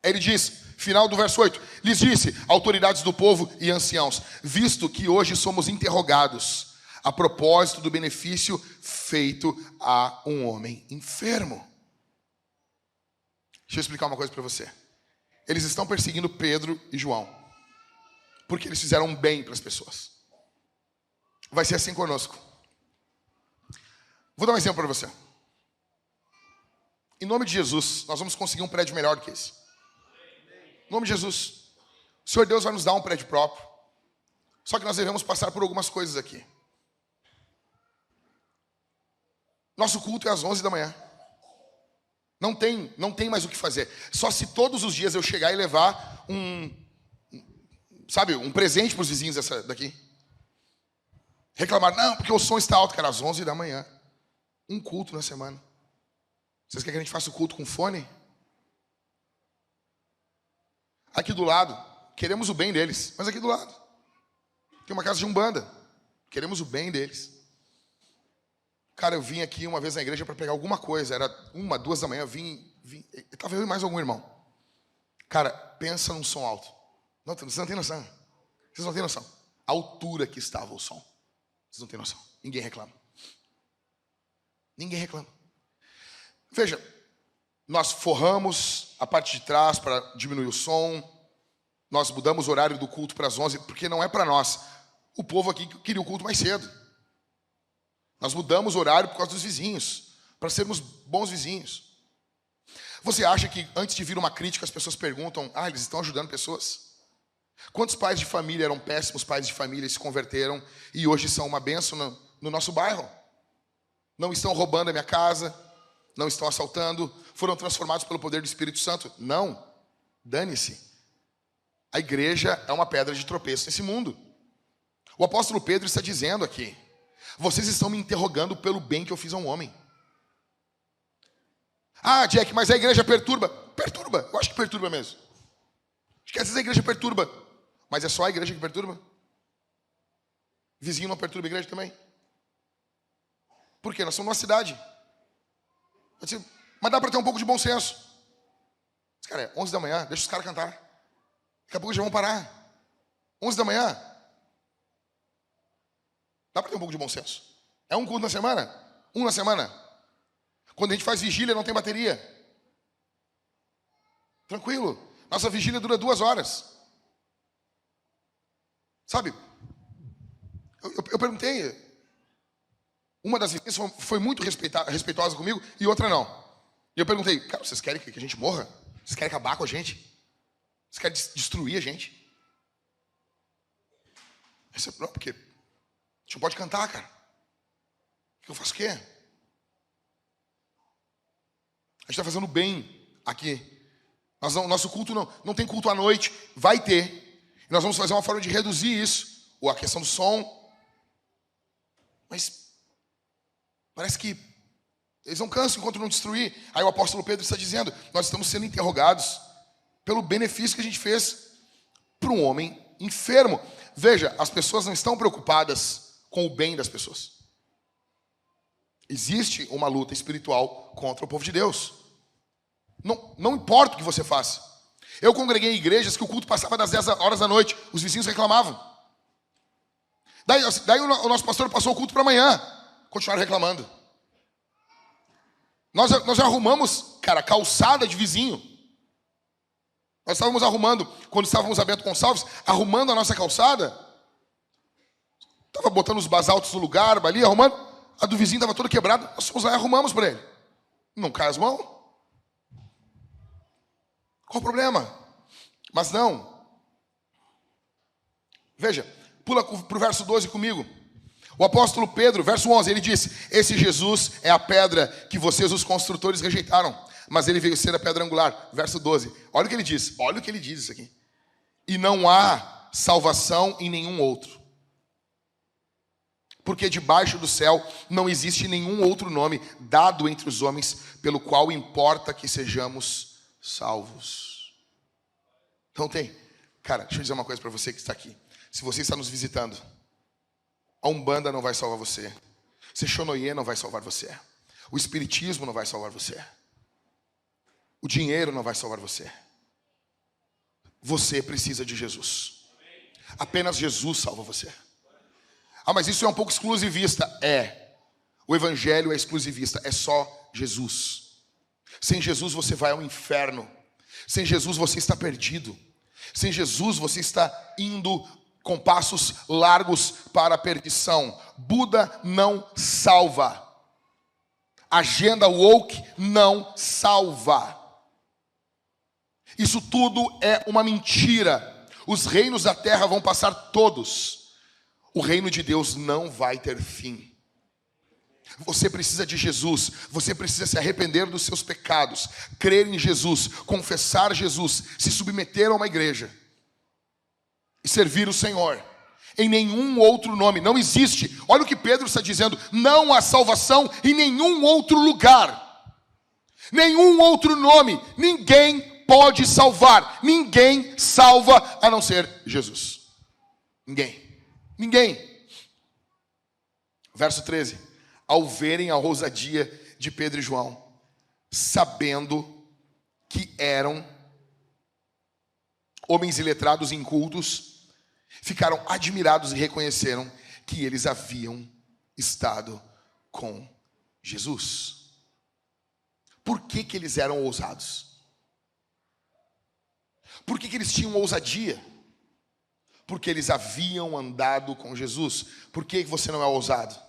Ele diz, final do verso 8, lhes disse, autoridades do povo e anciãos, visto que hoje somos interrogados a propósito do benefício feito a um homem enfermo. Deixa eu explicar uma coisa para você. Eles estão perseguindo Pedro e João, porque eles fizeram um bem para as pessoas. Vai ser assim conosco. Vou dar um exemplo para você. Em nome de Jesus, nós vamos conseguir um prédio melhor do que esse. Em nome de Jesus. O Senhor Deus vai nos dar um prédio próprio. Só que nós devemos passar por algumas coisas aqui. Nosso culto é às 11 da manhã. Não tem mais o que fazer. Só se todos os dias eu chegar e levar um presente para os vizinhos daqui. Reclamar, não, porque o som está alto, cara, às 11 da manhã. Um culto na semana. Vocês querem que a gente faça o culto com fone? Aqui do lado, queremos o bem deles, mas aqui do lado tem uma casa de umbanda. Queremos o bem deles. Cara, eu vim aqui uma vez na igreja para pegar alguma coisa. Era 1, 2 da manhã, estava eu e mais algum irmão. Cara, pensa num som alto. Vocês não têm noção. Vocês não têm noção. A altura que estava o som. Vocês não têm noção. Ninguém reclama. Ninguém reclama. Veja, nós forramos a parte de trás para diminuir o som. Nós mudamos o horário do culto para as 11, porque não é para nós. O povo aqui queria o culto mais cedo. Nós mudamos o horário por causa dos vizinhos, para sermos bons vizinhos. Você acha que antes de vir uma crítica as pessoas perguntam, eles estão ajudando pessoas? Quantos pais de família eram péssimos pais de família e se converteram e hoje são uma bênção no nosso bairro? Não estão roubando a minha casa, não estão assaltando, foram transformados pelo poder do Espírito Santo? Não, dane-se. A igreja é uma pedra de tropeço nesse mundo. O apóstolo Pedro está dizendo aqui, vocês estão me interrogando pelo bem que eu fiz a um homem. Jack, mas a igreja perturba. Perturba, eu acho que perturba mesmo. Acho que às vezes a igreja perturba. Mas é só a igreja que perturba? Vizinho não perturba a igreja também? Por quê? Nós somos uma cidade. Mas dá para ter um pouco de bom senso. Cara, é 11 da manhã, deixa os caras cantar. Daqui a pouco já vão parar. 11 da manhã. Dá para ter um pouco de bom senso. É um culto na semana? Um na semana. Quando a gente faz vigília, não tem bateria. Tranquilo. Nossa vigília dura 2 horas. Sabe? Eu perguntei. Uma das vizinhas foi muito respeitosa comigo e outra não. E eu perguntei, cara, vocês querem que a gente morra? Vocês querem acabar com a gente? Vocês querem destruir a gente? Não, porque a gente não pode cantar, cara. Eu faço o quê? A gente está fazendo bem aqui. Nosso culto não tem culto à noite. Vai ter. E nós vamos fazer uma forma de reduzir isso. Ou a questão do som. Mas parece que eles não cansam enquanto não destruir. Aí o apóstolo Pedro está dizendo, nós estamos sendo interrogados pelo benefício que a gente fez para um homem enfermo. Veja, as pessoas não estão preocupadas com o bem das pessoas. Existe uma luta espiritual contra o povo de Deus. Não importa o que você faça. Eu congreguei em igrejas que o culto passava das 10 horas da noite. Os vizinhos reclamavam. Daí o nosso pastor passou o culto para amanhã. Continuaram reclamando. Nós já arrumamos, cara, calçada de vizinho. Nós estávamos arrumando, quando estávamos a Bento Gonçalves, arrumando a nossa calçada. Estava botando os basaltos no lugar, ali, arrumando. A do vizinho estava toda quebrada. Nós fomos lá e arrumamos para ele. Não cai as mãos? Qual o problema? Mas não. Veja, pula para o verso 12 comigo. O apóstolo Pedro, verso 11, ele disse, esse Jesus é a pedra que vocês, os construtores, rejeitaram, mas ele veio ser a pedra angular. Verso 12, olha o que ele diz, olha o que ele diz isso aqui. E não há salvação em nenhum outro, porque debaixo do céu não existe nenhum outro nome dado entre os homens, pelo qual importa que sejamos salvos. Então cara, deixa eu dizer uma coisa para você que está aqui. Se você está nos visitando, a Umbanda não vai salvar você. Sechonoye não vai salvar você. O Espiritismo não vai salvar você. O dinheiro não vai salvar você. Você precisa de Jesus. Apenas Jesus salva você. Ah, mas isso é um pouco exclusivista. É. O evangelho é exclusivista. É só Jesus. Sem Jesus você vai ao inferno. Sem Jesus você está perdido. Sem Jesus você está indo com passos largos para a perdição. Buda não salva. Agenda woke não salva. Isso tudo é uma mentira. Os reinos da terra vão passar todos. O reino de Deus não vai ter fim. Você precisa de Jesus. Você precisa se arrepender dos seus pecados, crer em Jesus, confessar Jesus, se submeter a uma igreja e servir o Senhor. Em nenhum outro nome, não existe. Olha o que Pedro está dizendo: não há salvação em nenhum outro lugar, nenhum outro nome. Ninguém pode salvar, ninguém salva a não ser Jesus. Ninguém. Verso 13: ao verem a ousadia de Pedro e João, sabendo que eram homens iletrados e incultos, ficaram admirados e reconheceram que eles haviam estado com Jesus. Por que eles eram ousados? Por que eles tinham ousadia? Porque eles haviam andado com Jesus. Por que você não é ousado?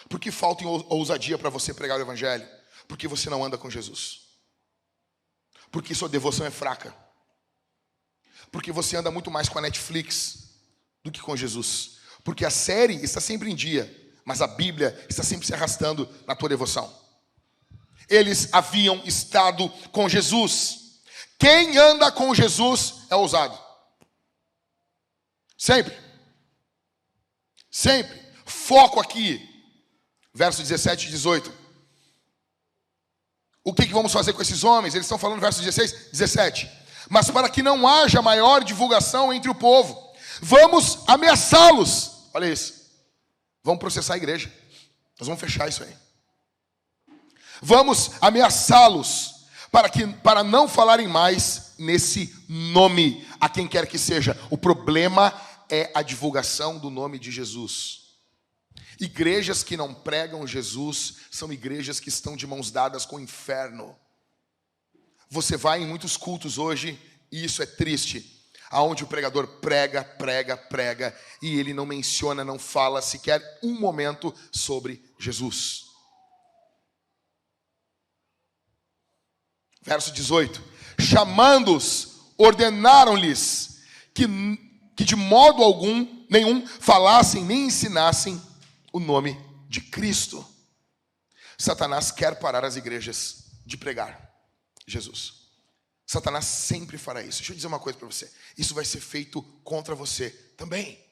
Por que falta ousadia para você pregar o evangelho? Porque você não anda com Jesus. Porque sua devoção é fraca. Porque você anda muito mais com a Netflix do que com Jesus. Porque a série está sempre em dia, mas a Bíblia está sempre se arrastando na tua devoção. Eles haviam estado com Jesus. Quem anda com Jesus é ousado. Sempre. Foco aqui. Verso 17 e 18. O que vamos fazer com esses homens? Eles estão falando no verso 16, 17. Mas para que não haja maior divulgação entre o povo, vamos ameaçá-los. Olha isso. Vamos processar a igreja. Nós vamos fechar isso aí. Vamos ameaçá-los para não falarem mais nesse nome a quem quer que seja. O problema é a divulgação do nome de Jesus. Igrejas que não pregam Jesus são igrejas que estão de mãos dadas com o inferno. Você vai em muitos cultos hoje, e isso é triste, aonde o pregador prega, e ele não menciona, não fala sequer um momento sobre Jesus. Verso 18. Chamando-os, ordenaram-lhes que de modo nenhum falassem nem ensinassem o nome de Cristo. Satanás quer parar as igrejas de pregar Jesus. Satanás sempre fará isso. Deixa eu dizer uma coisa para você. Isso vai ser feito contra você também.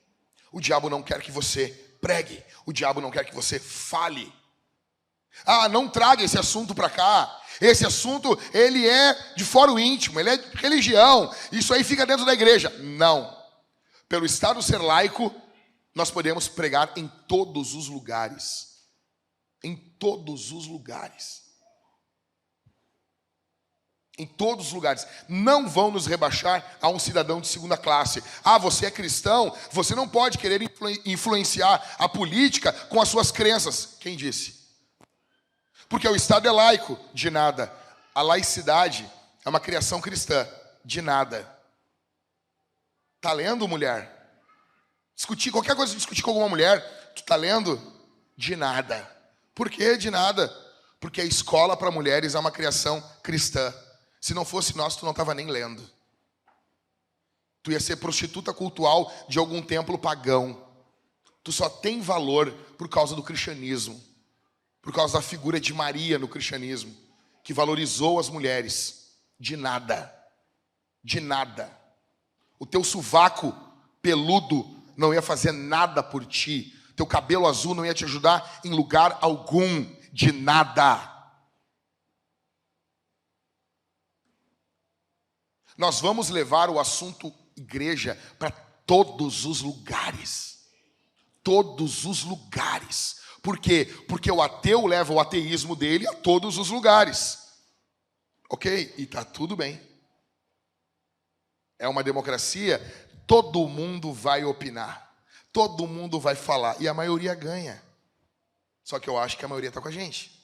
O diabo não quer que você pregue. O diabo não quer que você fale. Ah, não traga esse assunto para cá. Esse assunto, ele é de fora o íntimo, ele é de religião. Isso aí fica dentro da igreja. Não. Pelo Estado ser laico, nós podemos pregar em todos os lugares. Em todos os lugares. Em todos os lugares. Não vão nos rebaixar a um cidadão de segunda classe. Ah, você é cristão, você não pode querer influenciar a política com as suas crenças. Quem disse? Porque o Estado é laico. De nada. A laicidade é uma criação cristã. De nada. Tá lendo, mulher? Qualquer coisa, discutir com alguma mulher, tu tá lendo? De nada. Por que de nada? Porque a escola para mulheres é uma criação cristã. Se não fosse nós, tu não estava nem lendo. Tu ia ser prostituta cultual de algum templo pagão. Tu só tem valor por causa do cristianismo. Por causa da figura de Maria no cristianismo, que valorizou as mulheres. De nada. De nada. O teu sovaco peludo não ia fazer nada por ti. Teu cabelo azul não ia te ajudar em lugar algum. De nada. Nós vamos levar o assunto igreja para todos os lugares. Todos os lugares. Por quê? Porque o ateu leva o ateísmo dele a todos os lugares. Ok? E tá tudo bem. É uma democracia. Todo mundo vai opinar. Todo mundo vai falar e a maioria ganha. Só que eu acho que a maioria está com a gente.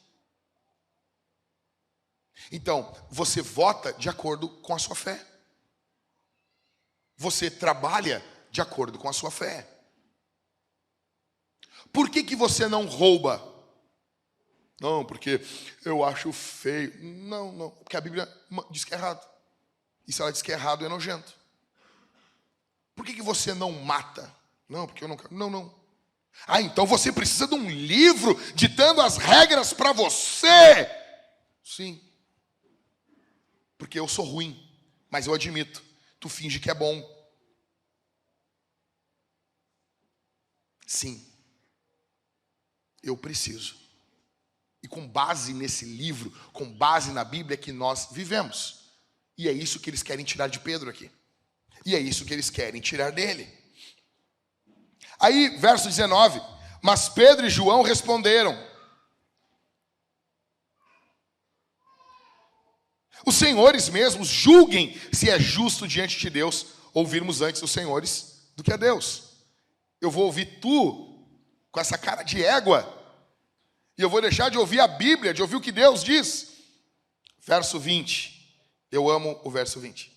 Então, você vota de acordo com a sua fé. Você trabalha de acordo com a sua fé. Por que você não rouba? Não, porque eu acho feio. Não, porque a Bíblia diz que é errado. E se ela diz que é errado, é nojento. Por que você não mata? Não, porque eu não quero. Não. Ah, então você precisa de um livro ditando as regras para você. Sim. Porque eu sou ruim, mas eu admito. Tu finge que é bom. Sim. Eu preciso. E com base nesse livro, com base na Bíblia, é que nós vivemos. E é isso que eles querem tirar de Pedro aqui. E é isso que eles querem tirar dele. Aí, verso 19. Mas Pedro e João responderam: os senhores mesmos julguem se é justo diante de Deus ouvirmos antes os senhores do que a Deus. Eu vou ouvir tu com essa cara de égua, e eu vou deixar de ouvir a Bíblia, de ouvir o que Deus diz. Verso 20. Eu amo o verso 20.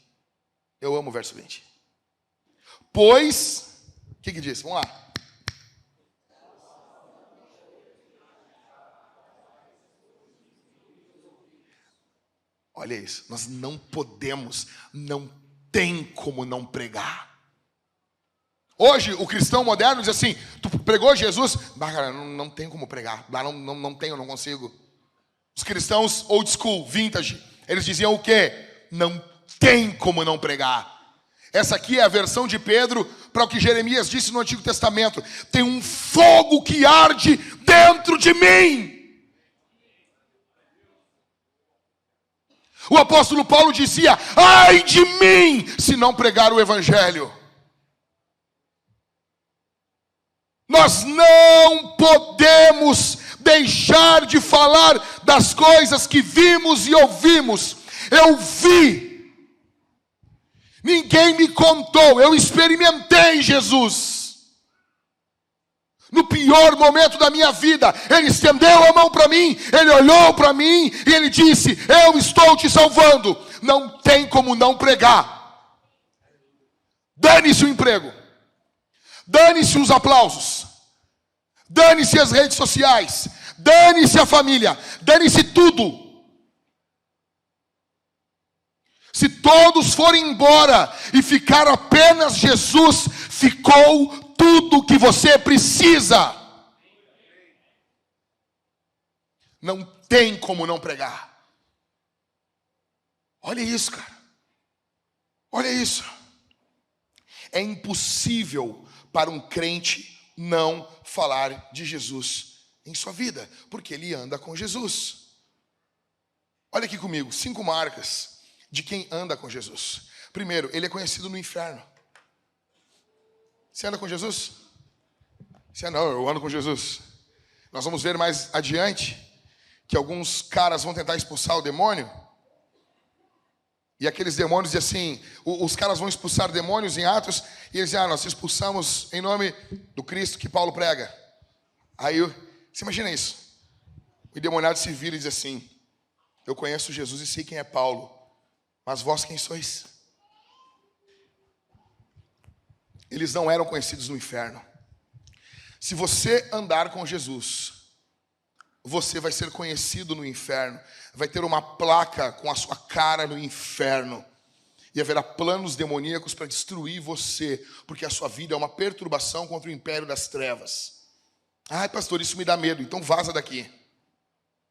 Eu amo o verso 20. Pois, o que diz? Vamos lá. Olha isso, nós não podemos, não tem como não pregar. Hoje, o cristão moderno diz assim: tu pregou Jesus? Bah, cara, não tem como pregar. Não tenho, não consigo. Os cristãos old school, vintage, eles diziam o quê? Não tem como não pregar. Essa aqui é a versão de Pedro para o que Jeremias disse no Antigo Testamento: tem um fogo que arde dentro de mim. O apóstolo Paulo dizia: ai de mim se não pregar o evangelho. Nós não podemos deixar de falar das coisas que vimos e ouvimos. Eu vi, ninguém me contou, eu experimentei Jesus. No pior momento da minha vida, Ele estendeu a mão para mim, Ele olhou para mim e Ele disse: eu estou te salvando. Não tem como não pregar. Dane-se o emprego, dane-se os aplausos, dane-se as redes sociais, dane-se a família, dane-se tudo. Se todos forem embora e ficar apenas Jesus, ficou tudo o que você precisa. Não tem como não pregar. Olha isso, cara. Olha isso. É impossível para um crente não falar de Jesus em sua vida, porque ele anda com Jesus. Olha aqui comigo, 5 marcas de quem anda com Jesus. Primeiro, ele é conhecido no inferno. Você anda com Jesus? Você não, eu ando com Jesus. Nós vamos ver mais adiante que alguns caras vão tentar expulsar o demônio. E aqueles demônios dizem assim, os caras vão expulsar demônios em Atos, e eles dizem: nós expulsamos em nome do Cristo que Paulo prega. Aí, você imagina isso. O endemoniado se vira e diz assim: eu conheço Jesus e sei quem é Paulo, mas vós quem sois? Eles não eram conhecidos no inferno. Se você andar com Jesus, você vai ser conhecido no inferno. Vai ter uma placa com a sua cara no inferno. E haverá planos demoníacos para destruir você, porque a sua vida é uma perturbação contra o império das trevas. Ai, pastor, isso me dá medo. Então vaza daqui.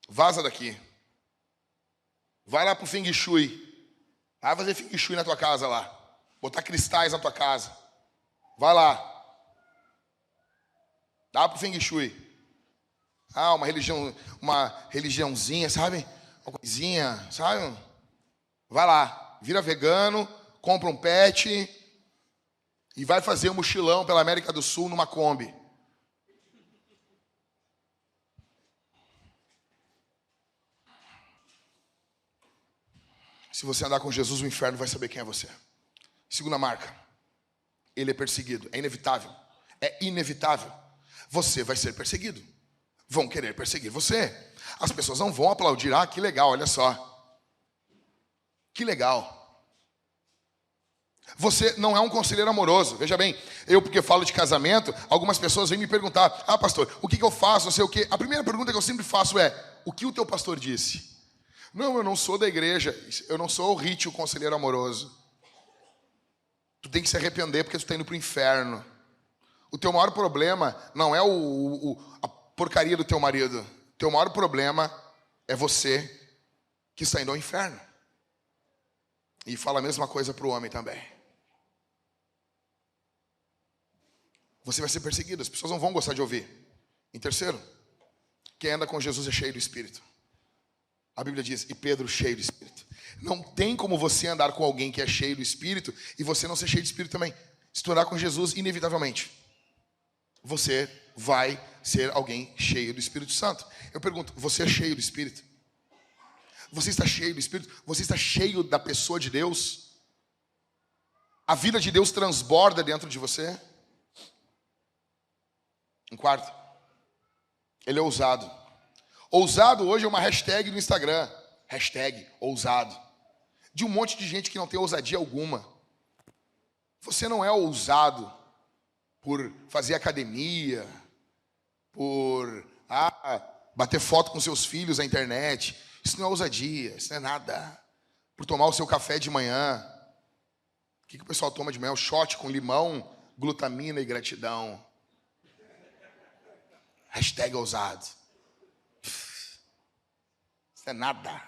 Vaza daqui. Vai lá pro Feng Shui. Vai fazer Feng Shui na tua casa lá. Botar cristais na tua casa. Vai lá. Dá pro Feng Shui. Ah, uma religiãozinha, sabe? Uma coisinha, sabe? Vai lá, vira vegano, compra um pet e vai fazer um mochilão pela América do Sul numa Kombi. Se você andar com Jesus, o inferno vai saber quem é você. Segunda marca: ele é perseguido, é inevitável. É inevitável. Você vai ser perseguido. Vão querer perseguir você. As pessoas não vão aplaudir. Ah, que legal, olha só. Que legal. Você não é um conselheiro amoroso. Veja bem, eu porque falo de casamento, algumas pessoas vêm me perguntar: ah, pastor, o que eu faço, não sei o quê. A primeira pergunta que eu sempre faço é: o que o teu pastor disse? Não, eu não sou da igreja, eu não sou o Rit, o conselheiro amoroso. Tu tem que se arrepender porque tu está indo para o inferno. O teu maior problema não é a porcaria do teu marido. O teu maior problema é você que está indo ao inferno. E fala a mesma coisa para o homem também. Você vai ser perseguido, as pessoas não vão gostar de ouvir. Em terceiro, quem anda com Jesus é cheio do Espírito. A Bíblia diz, e Pedro cheio do Espírito. Não tem como você andar com alguém que é cheio do Espírito e você não ser cheio de Espírito também. Se tu andar com Jesus, inevitavelmente, você vai ser alguém cheio do Espírito Santo. Eu pergunto, você é cheio do Espírito? Você está cheio do Espírito? Você está cheio da pessoa de Deus? A vida de Deus transborda dentro de você? Em quarto, ele é ousado. Ousado hoje é uma hashtag no Instagram. Hashtag ousado. De um monte de gente que não tem ousadia alguma. Você não é ousado por fazer academia, por bater foto com seus filhos na internet. Isso não é ousadia, isso não é nada. Por tomar o seu café de manhã. O que o pessoal toma de manhã? O shot com limão, glutamina e gratidão. Hashtag ousado. Isso é nada.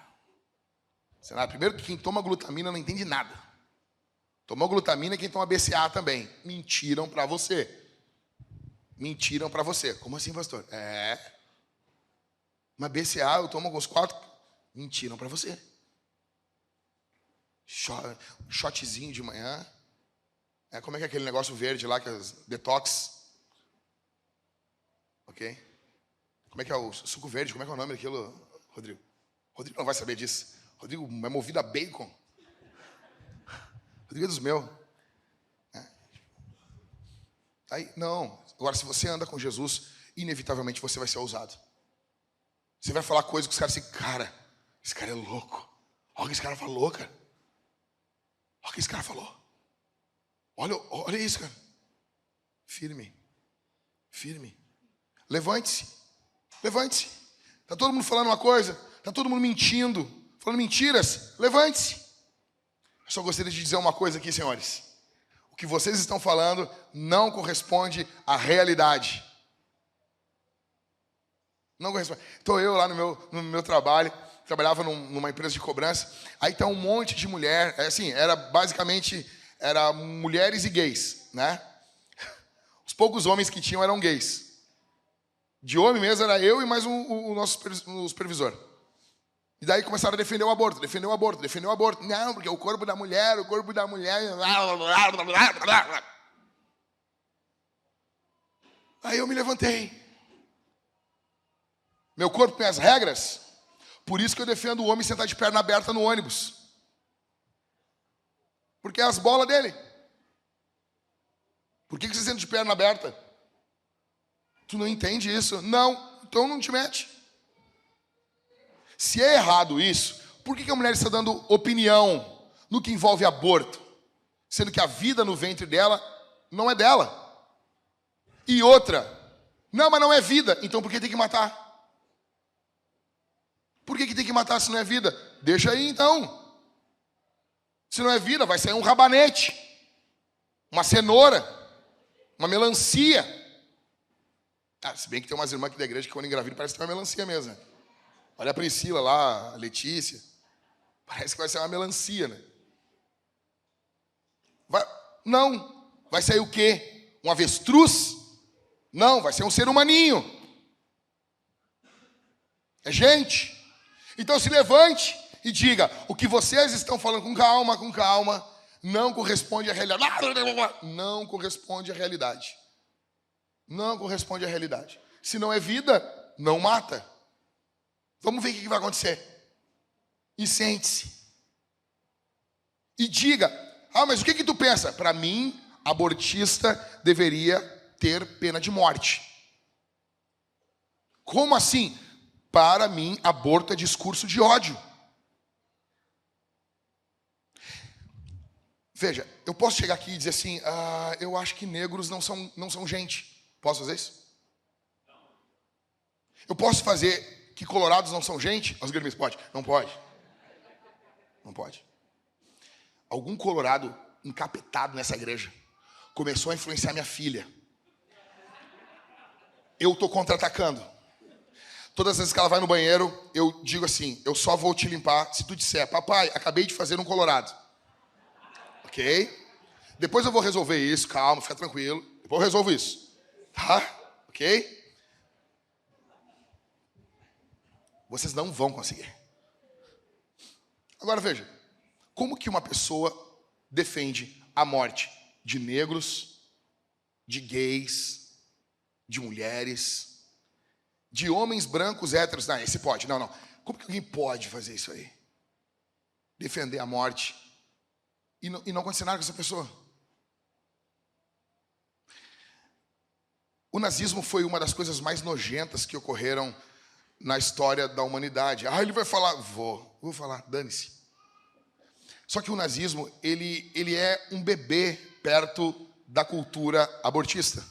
Isso é nada. Primeiro que quem toma glutamina não entende nada. Tomou glutamina é quem toma BCA também. Mentiram pra você. Mentiram pra você. Como assim, pastor? Uma BCA eu tomo alguns 4. Mentiram pra você. Shotzinho de manhã. Como é que é aquele negócio verde lá, que é detox? Ok? Como é que é o suco verde? Como é que é o nome daquilo, Rodrigo? Rodrigo não vai saber disso. Rodrigo é movido a bacon. Rodrigo é dos meus. Aí, não. Agora, se você anda com Jesus, inevitavelmente você vai ser ousado. Você vai falar coisas que os caras assim, cara, esse cara é louco. Olha o que esse cara falou, cara. Olha o que esse cara falou. Olha isso, cara. Firme. Firme. Levante-se. Levante-se. Está todo mundo falando uma coisa. Está todo mundo mentindo. Falando mentiras. Levante-se. Eu só gostaria de dizer uma coisa aqui, senhores. O que vocês estão falando não corresponde à realidade. Não corresponde. Estou eu lá no meu trabalho. Trabalhava numa empresa de cobrança. Aí tá um monte de mulher. Era basicamente mulheres e gays, né? Os poucos homens que tinham eram gays. De homem mesmo era eu e mais o nosso supervisor. E daí começaram a defender o aborto, defender o aborto, defender o aborto. Não, porque o corpo da mulher. Aí eu me levantei. Meu corpo tem as regras. Por isso que eu defendo o homem sentar de perna aberta no ônibus. Porque é as bolas dele. Por que você senta de perna aberta? Tu não entende isso? Não, então não te mete. Se é errado isso, por que a mulher está dando opinião no que envolve aborto? Sendo que a vida no ventre dela não é dela. E outra, não, mas não é vida, então por que tem que matar? Por que tem que matar se não é vida? Deixa aí então. Se não é vida, vai sair um rabanete, uma cenoura, uma melancia. Se bem que tem umas irmãs aqui da igreja que quando engravidam parece que tem uma melancia mesmo. Olha a Priscila lá, a Letícia. Parece que vai ser uma melancia, né? Não. Vai sair o quê? Um avestruz? Não, vai ser um ser humaninho. É gente. Então se levante e diga, o que vocês estão falando com calma, não corresponde à realidade. Não corresponde à realidade. Não corresponde à realidade. Se não é vida, não mata. Vamos ver o que vai acontecer. E sente-se. E diga, mas o que tu pensa? Para mim, abortista deveria ter pena de morte. Como assim? Para mim, aborto é discurso de ódio. Veja, eu posso chegar aqui e dizer assim, eu acho que negros não são gente. Posso fazer isso? Eu posso fazer que colorados não são gente? Os gremistas, pode? Não pode. Não pode. Algum colorado encapetado nessa igreja começou a influenciar minha filha. Eu estou contra-atacando. Todas as vezes que ela vai no banheiro, eu digo assim, eu só vou te limpar se tu disser, papai, acabei de fazer um colorado. Ok? Depois eu vou resolver isso, calma, fica tranquilo. Depois eu resolvo isso. Tá? Ok? Vocês não vão conseguir. Agora veja, como que uma pessoa defende a morte de negros, de gays, de mulheres, de homens brancos, héteros? Não, esse pode. Não. Como que alguém pode fazer isso aí? Defender a morte e não acontecer nada com essa pessoa. O nazismo foi uma das coisas mais nojentas que ocorreram na história da humanidade. Ele vai falar, vou falar, dane-se. Só que o nazismo, ele é um bebê perto da cultura abortista.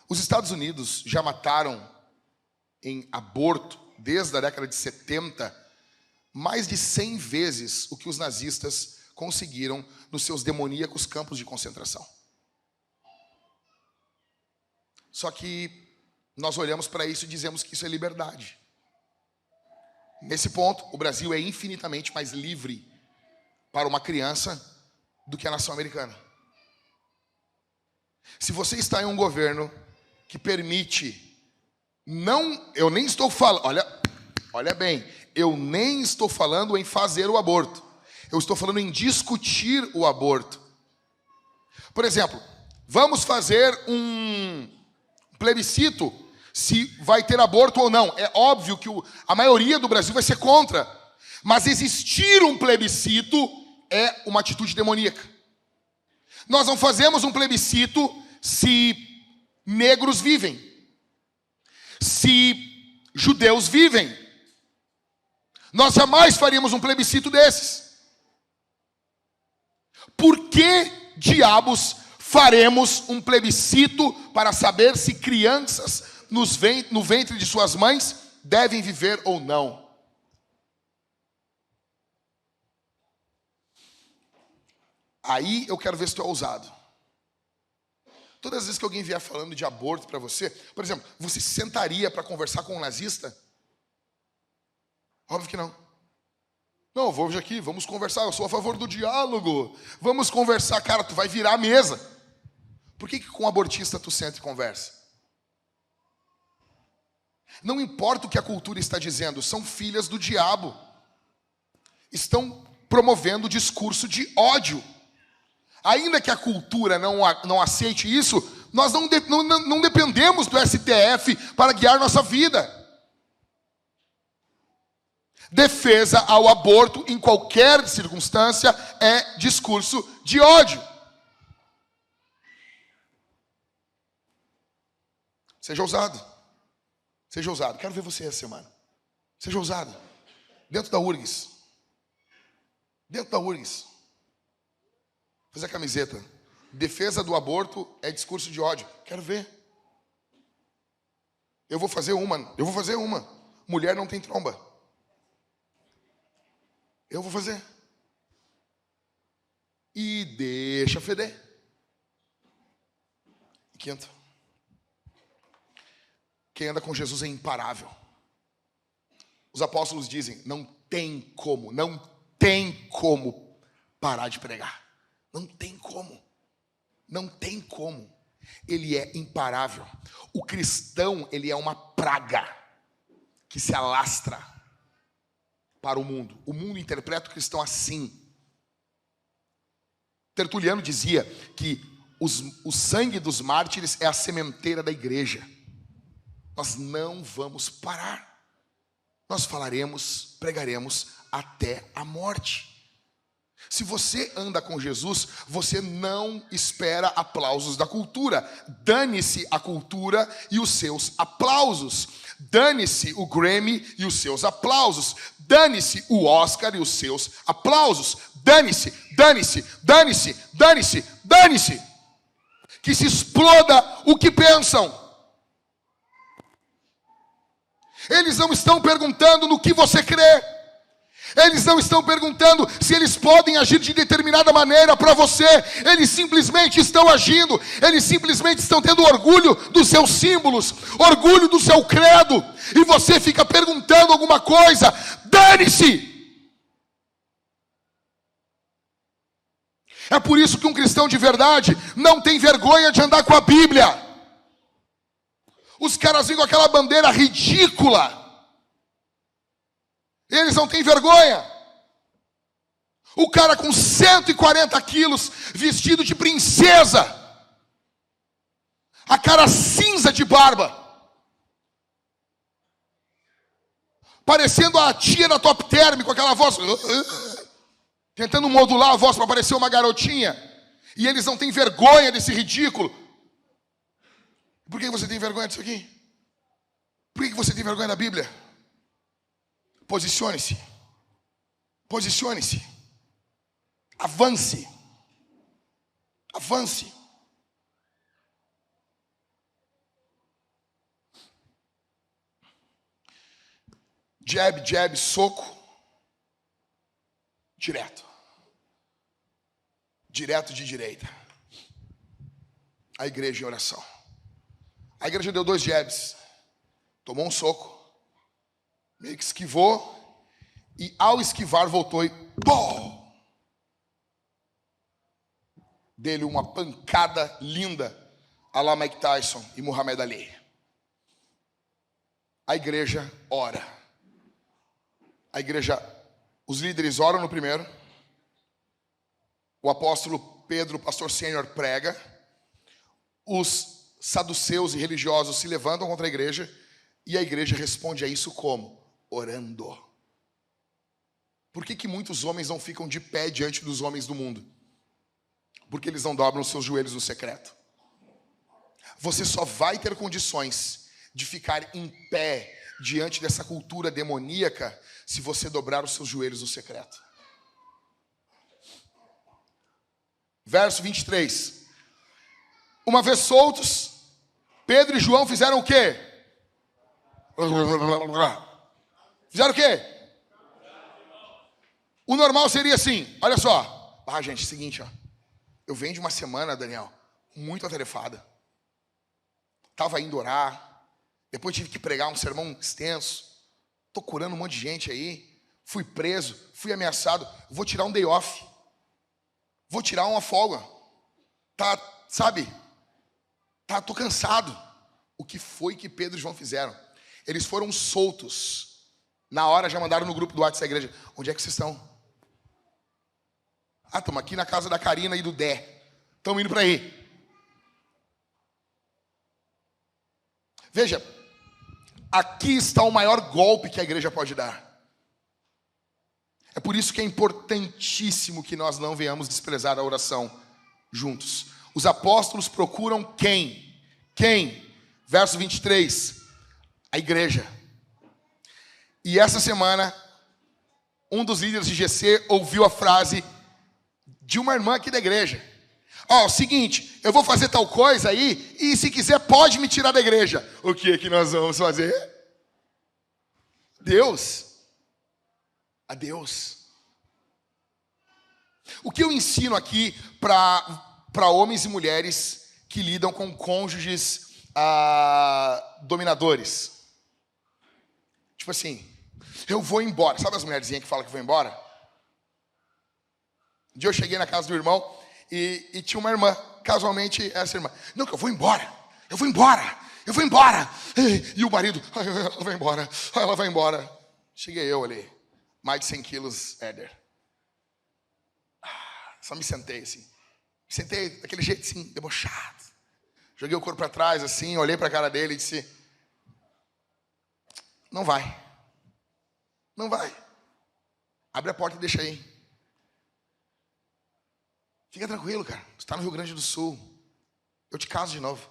Os Estados Unidos já mataram em aborto, desde a década de 70, mais de 100 vezes o que os nazistas conseguiram nos seus demoníacos campos de concentração. Só que nós olhamos para isso e dizemos que isso é liberdade. Nesse ponto, o Brasil é infinitamente mais livre para uma criança do que a nação americana. Se você está em um governo que permite, eu nem estou falando, olha bem, eu nem estou falando em fazer o aborto. Eu estou falando em discutir o aborto. Por exemplo, vamos fazer um plebiscito se vai ter aborto ou não. É óbvio que a maioria do Brasil vai ser contra. Mas existir um plebiscito é uma atitude demoníaca. Nós não fazemos um plebiscito se negros vivem, se judeus vivem. Nós jamais faríamos um plebiscito desses. Por que diabos faremos um plebiscito para saber se crianças no ventre de suas mães devem viver ou não? Aí eu quero ver se tu é ousado. Todas as vezes que alguém vier falando de aborto para você, por exemplo, você se sentaria para conversar com um nazista? Óbvio que não. Não, vamos aqui, vamos conversar, eu sou a favor do diálogo. Vamos conversar, cara, tu vai virar a mesa. Por que com um abortista tu senta e conversa? Não importa o que a cultura está dizendo, são filhas do diabo. Estão promovendo o discurso de ódio. Ainda que a cultura não aceite isso, nós não dependemos do STF para guiar nossa vida. Defesa ao aborto, em qualquer circunstância, é discurso de ódio. Seja ousado. Seja ousado. Quero ver você essa semana. Seja ousado. Dentro da URGS. Dentro da URGS. Fazer a camiseta. Defesa do aborto é discurso de ódio. Quero ver. Eu vou fazer uma. Mulher não tem tromba. Eu vou fazer. E deixa feder. E quinto. Quem anda com Jesus é imparável. Os apóstolos dizem, não tem como parar de pregar. Não tem como. Ele é imparável. O cristão, ele é uma praga que se alastra para o mundo. O mundo interpreta o cristão assim. Tertuliano dizia que o sangue dos mártires é a sementeira da igreja. Nós não vamos parar. Nós falaremos, pregaremos até a morte. Se você anda com Jesus, você não espera aplausos da cultura. Dane-se a cultura e os seus aplausos. Dane-se o Grammy e os seus aplausos. Dane-se o Oscar e os seus aplausos. Dane-se, dane-se, dane-se, dane-se, dane-se. Que se exploda o que pensam. Eles não estão perguntando no que você crê. Eles não estão perguntando se eles podem agir de determinada maneira para você. Eles simplesmente estão agindo. Eles simplesmente estão tendo orgulho dos seus símbolos, orgulho do seu credo. E você fica perguntando alguma coisa. Dane-se! É por isso que um cristão de verdade não tem vergonha de andar com a Bíblia. Os caras vêm com aquela bandeira ridícula. Eles não têm vergonha. O cara com 140 quilos, vestido de princesa, a cara cinza de barba, parecendo a tia da Top Term, com aquela voz, tentando modular a voz para parecer uma garotinha. E eles não têm vergonha desse ridículo. Por que você tem vergonha disso aqui? Por que você tem vergonha da Bíblia? Posicione-se. Posicione-se. Avance. Avance. Jab, jab, soco. Direto. Direto de direita. A igreja em oração. A igreja deu 2 jabs. Tomou um soco. Meio que esquivou. E ao esquivar voltou e pô! Dele uma pancada linda a lá Mike Tyson e Muhammad Ali. A igreja ora. A igreja, os líderes oram no primeiro. O apóstolo Pedro, pastor sênior, prega. Os saduceus e religiosos se levantam contra a igreja. E a igreja responde a isso como? Orando. Por que muitos homens não ficam de pé diante dos homens do mundo? Porque eles não dobram os seus joelhos no secreto. Você só vai ter condições de ficar em pé diante dessa cultura demoníaca se você dobrar os seus joelhos no secreto. Verso 23. Uma vez soltos, Pedro e João fizeram o quê? Fizeram o quê? O normal seria assim, olha só. Ah, gente, seguinte, ó. Eu venho de uma semana, Daniel, muito atarefada. Estava indo orar. Depois tive que pregar um sermão extenso. Estou curando um monte de gente aí. Fui preso, fui ameaçado. Vou tirar um day off. Vou tirar uma folga. Tá, sabe? Tá, tô cansado. O que foi que Pedro e João fizeram? Eles foram soltos. Na hora já mandaram no grupo do WhatsApp da igreja. Onde é que vocês estão? Ah, estamos aqui na casa da Karina e do Dé. Estamos indo para aí. Veja, aqui está o maior golpe que a igreja pode dar. É por isso que é importantíssimo que nós não venhamos desprezar a oração juntos. Os apóstolos procuram quem? Quem? Verso 23. A igreja. E essa semana, um dos líderes de GC ouviu a frase de uma irmã aqui da igreja. Ó, seguinte, eu vou fazer tal coisa aí, e se quiser pode me tirar da igreja. O que é que nós vamos fazer? Deus. A Deus. O que eu ensino aqui para homens e mulheres que lidam com cônjuges dominadores? Tipo assim, eu vou embora. Sabe as mulherzinhas que falam que vão embora? Um dia eu cheguei na casa do irmão e tinha uma irmã, casualmente essa irmã. Não, que eu vou embora. Eu vou embora. Eu vou embora. E o marido, ela vai embora. Ela vai embora. Cheguei eu ali, mais de 100 quilos, Éder. Só me sentei assim. Me sentei daquele jeito assim, debochado. Joguei o corpo para trás assim, olhei para a cara dele e disse: não vai. Não vai. Abre a porta e deixa aí. Fica tranquilo, cara. Tu está no Rio Grande do Sul. Eu te caso de novo.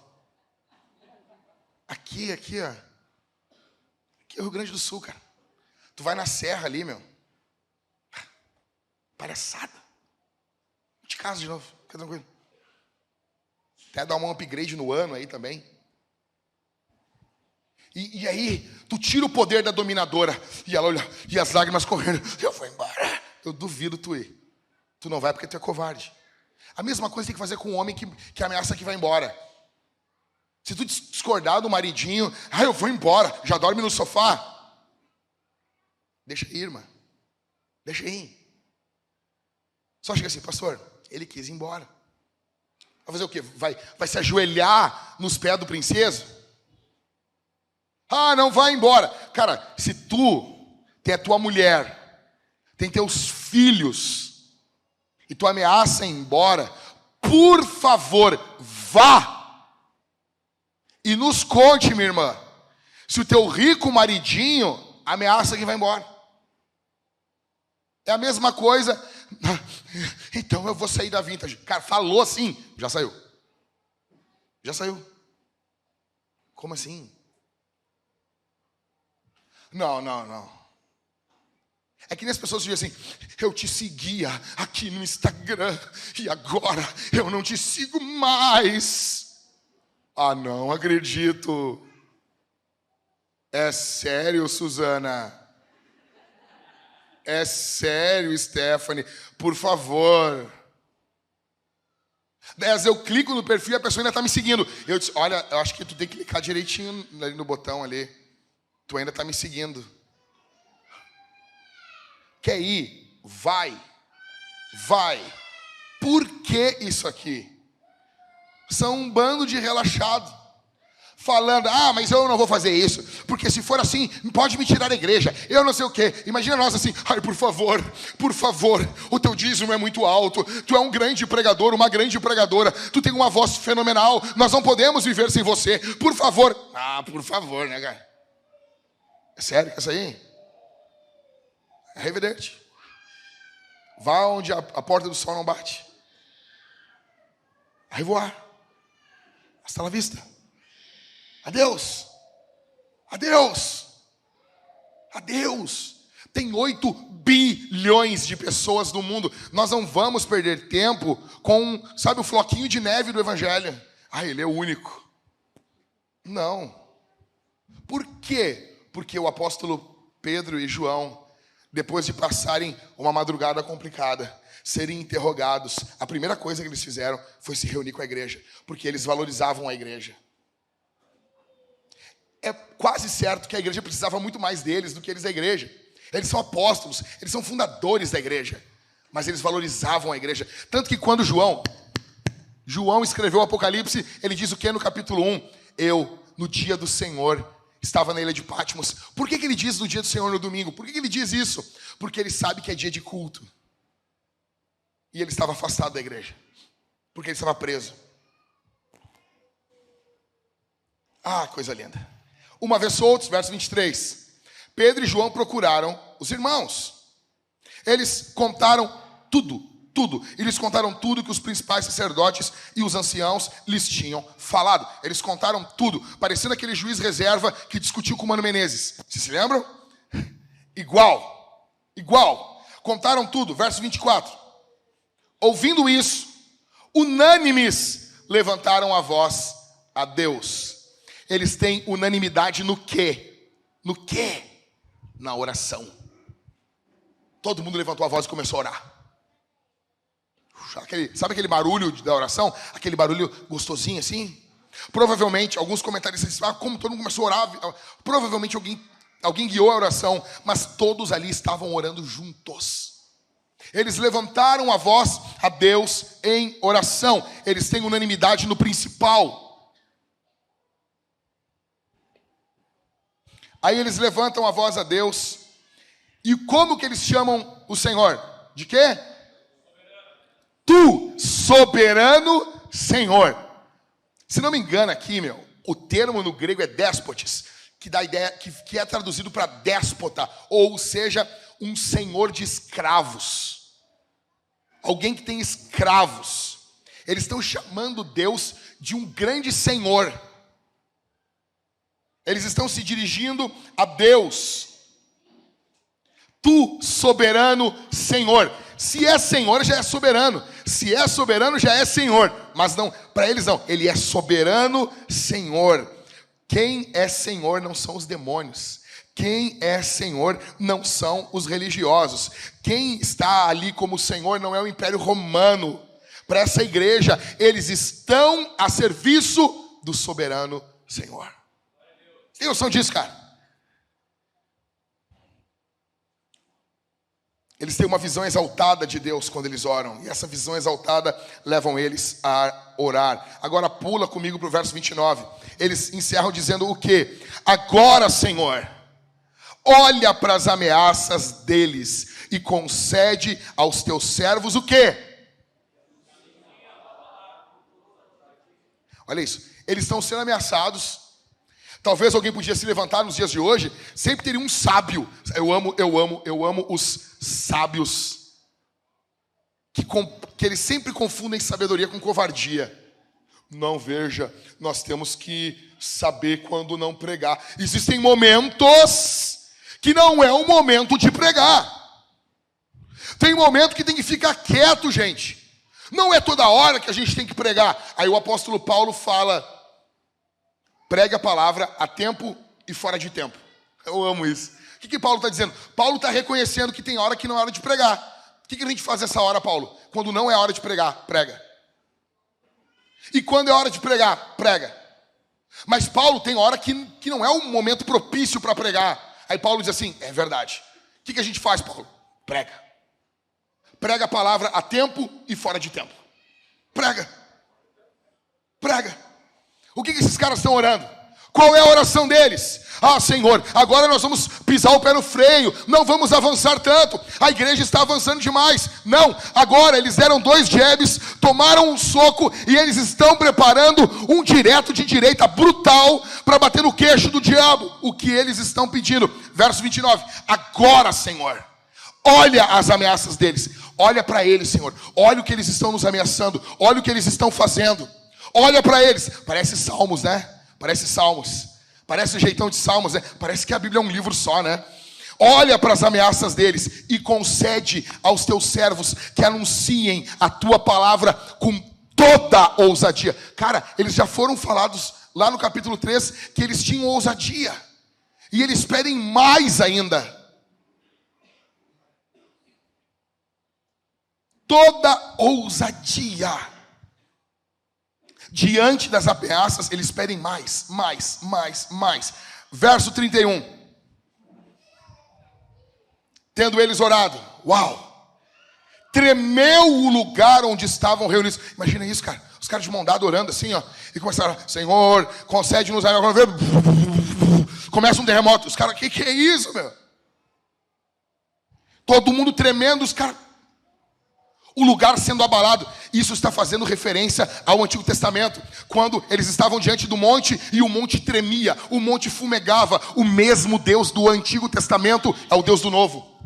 Aqui, ó. Aqui é o Rio Grande do Sul, cara. Tu vai na serra ali, meu. Palhaçada. Eu te caso de novo. Fica tranquilo. Até dar um upgrade no ano aí também. E aí, tu tira o poder da dominadora. E ela olha, e as lágrimas correndo. Eu vou embora. Eu duvido tu ir. Tu não vai porque tu é covarde. A mesma coisa tem que fazer com o homem que ameaça que vai embora. Se tu discordar do maridinho, eu vou embora, já dorme no sofá. Deixa ir, irmã. Deixa ir. Só chega assim, pastor, ele quis ir embora. Vai fazer o quê? Vai se ajoelhar nos pés do princeso? Não vai embora. Cara, se tu tem a tua mulher, tem teus filhos, e tu ameaça ir embora, por favor, vá. E nos conte, minha irmã, se o teu rico maridinho ameaça que vai embora. É a mesma coisa. Então eu vou sair da Vintage. Cara, falou assim, já saiu. Já saiu. Como assim? Não. É que nem as pessoas dizem assim, eu te seguia aqui no Instagram e agora eu não te sigo mais. Não acredito. É sério, Suzana? É sério, Stephanie? Por favor. Daí eu clico no perfil e a pessoa ainda está me seguindo. Eu disse, olha, eu acho que tu tem que clicar direitinho ali no botão ali. Tu ainda está me seguindo. Quer ir? Vai. Por que isso aqui? São um bando de relaxado. Falando, mas eu não vou fazer isso. Porque se for assim, pode me tirar da igreja. Eu não sei o quê. Imagina nós assim, por favor. O teu dízimo é muito alto. Tu é um grande pregador, uma grande pregadora. Tu tem uma voz fenomenal. Nós não podemos viver sem você. Por favor. Por favor, né, cara? É sério que isso aí? É evidente. Vá onde a porta do sol não bate. Aí voar. Hasta la vista. Adeus. Tem 8 bilhões de pessoas no mundo. Nós não vamos perder tempo com, o floquinho de neve do evangelho. Ele é o único. Não. Por quê? Porque o apóstolo Pedro e João, depois de passarem uma madrugada complicada, serem interrogados, a primeira coisa que eles fizeram foi se reunir com a igreja, porque eles valorizavam a igreja. É quase certo que a igreja precisava muito mais deles do que eles da igreja. Eles são apóstolos, eles são fundadores da igreja, mas eles valorizavam a igreja. Tanto que quando João escreveu o Apocalipse, ele diz o que no capítulo 1? Eu, no dia do Senhor, estava na ilha de Patmos. Por que ele diz no dia do Senhor no domingo? Por que ele diz isso? Porque ele sabe que é dia de culto. E ele estava afastado da igreja. Porque ele estava preso. Coisa linda. Uma vez soltos, verso 23. Pedro e João procuraram os irmãos. Eles contaram tudo. Eles contaram tudo que os principais sacerdotes e os anciãos lhes tinham falado. Eles contaram tudo, parecendo aquele juiz reserva que discutiu com o Mano Menezes. Vocês se lembram? Igual. Contaram tudo, verso 24. Ouvindo isso, unânimes levantaram a voz a Deus. Eles têm unanimidade no quê? Na oração. Todo mundo levantou a voz e começou a orar. Sabe aquele barulho da oração? Aquele barulho gostosinho assim? Provavelmente, alguns comentaristas disseram, como todo mundo começou a orar. Provavelmente alguém guiou a oração, mas todos ali estavam orando juntos. Eles levantaram a voz a Deus em oração. Eles têm unanimidade no principal. Aí eles levantam a voz a Deus. E como que eles chamam o Senhor? De quê? Tu, soberano Senhor. Se não me engano aqui, o termo no grego é déspotes, que dá a ideia, que é traduzido para déspota, ou seja, um senhor de escravos. alguém que tem escravos. Eles estão chamando Deus de um grande Senhor. Eles estão se dirigindo a Deus. Tu, soberano Senhor. Se é Senhor, já é soberano. Se é soberano, já é Senhor. Mas não, para eles não. Ele é soberano Senhor. Quem é Senhor não são os demônios. Quem é Senhor não são os religiosos. Quem está ali como Senhor não é o Império Romano. Para essa igreja, eles estão a serviço do soberano Senhor. Tem noção disso, cara? Eles têm uma visão exaltada de Deus quando eles oram. E essa visão exaltada levam eles a orar. Agora pula comigo para o verso 29. Eles encerram dizendo o quê? Agora, Senhor, olha para as ameaças deles e concede aos teus servos o quê? Olha isso. Eles estão sendo ameaçados. Talvez alguém podia se levantar nos dias de hoje. Sempre teria um sábio. Eu amo os sábios. Que eles sempre confundem sabedoria com covardia. Não, veja, nós temos que saber quando não pregar. Existem momentos que não é o momento de pregar. Tem momento que tem que ficar quieto, gente. Não é toda hora que a gente tem que pregar. Aí o apóstolo Paulo fala: pregue a palavra a tempo e fora de tempo. Eu amo isso. O que Paulo está dizendo? Paulo está reconhecendo que tem hora que não é hora de pregar. O que a gente faz nessa hora, Paulo? Quando não é hora de pregar, prega. E quando é hora de pregar, prega. Mas Paulo tem hora que não é um momento propício para pregar. Aí Paulo diz assim: é verdade. O que a gente faz, Paulo? Prega. Prega a palavra a tempo e fora de tempo. Prega. Prega. O que esses caras estão orando? Qual é a oração deles? Ah, Senhor, agora nós vamos pisar o pé no freio. Não vamos avançar tanto. A igreja está avançando demais. Não, agora eles deram 2 jabs, tomaram um soco e eles estão preparando um direto de direita brutal para bater no queixo do diabo. O que eles estão pedindo? Verso 29. Agora, Senhor, olha as ameaças deles. Olha para eles, Senhor. Olha o que eles estão nos ameaçando. Olha o que eles estão fazendo. Olha para eles. Parece Salmos, né? Parece Salmos. Parece jeitão de Salmos, né? Parece que a Bíblia é um livro só, né? Olha para as ameaças deles e concede aos teus servos que anunciem a tua palavra com toda ousadia. Cara, eles já foram falados lá no capítulo 3 que eles tinham ousadia. E eles pedem mais ainda. Toda ousadia. Diante das ameaças, eles pedem mais. Verso 31. Tendo eles orado, uau! Tremeu o lugar onde estavam reunidos. Imagina isso, cara. Os caras de mão dada orando assim, ó. E começaram: Senhor, concede-nos aí. Começa um terremoto. Os caras: que é isso, meu? Todo mundo tremendo, os caras. O lugar sendo abalado. Isso está fazendo referência ao Antigo Testamento, quando eles estavam diante do monte e o monte tremia, o monte fumegava. O mesmo Deus do Antigo Testamento é o Deus do Novo.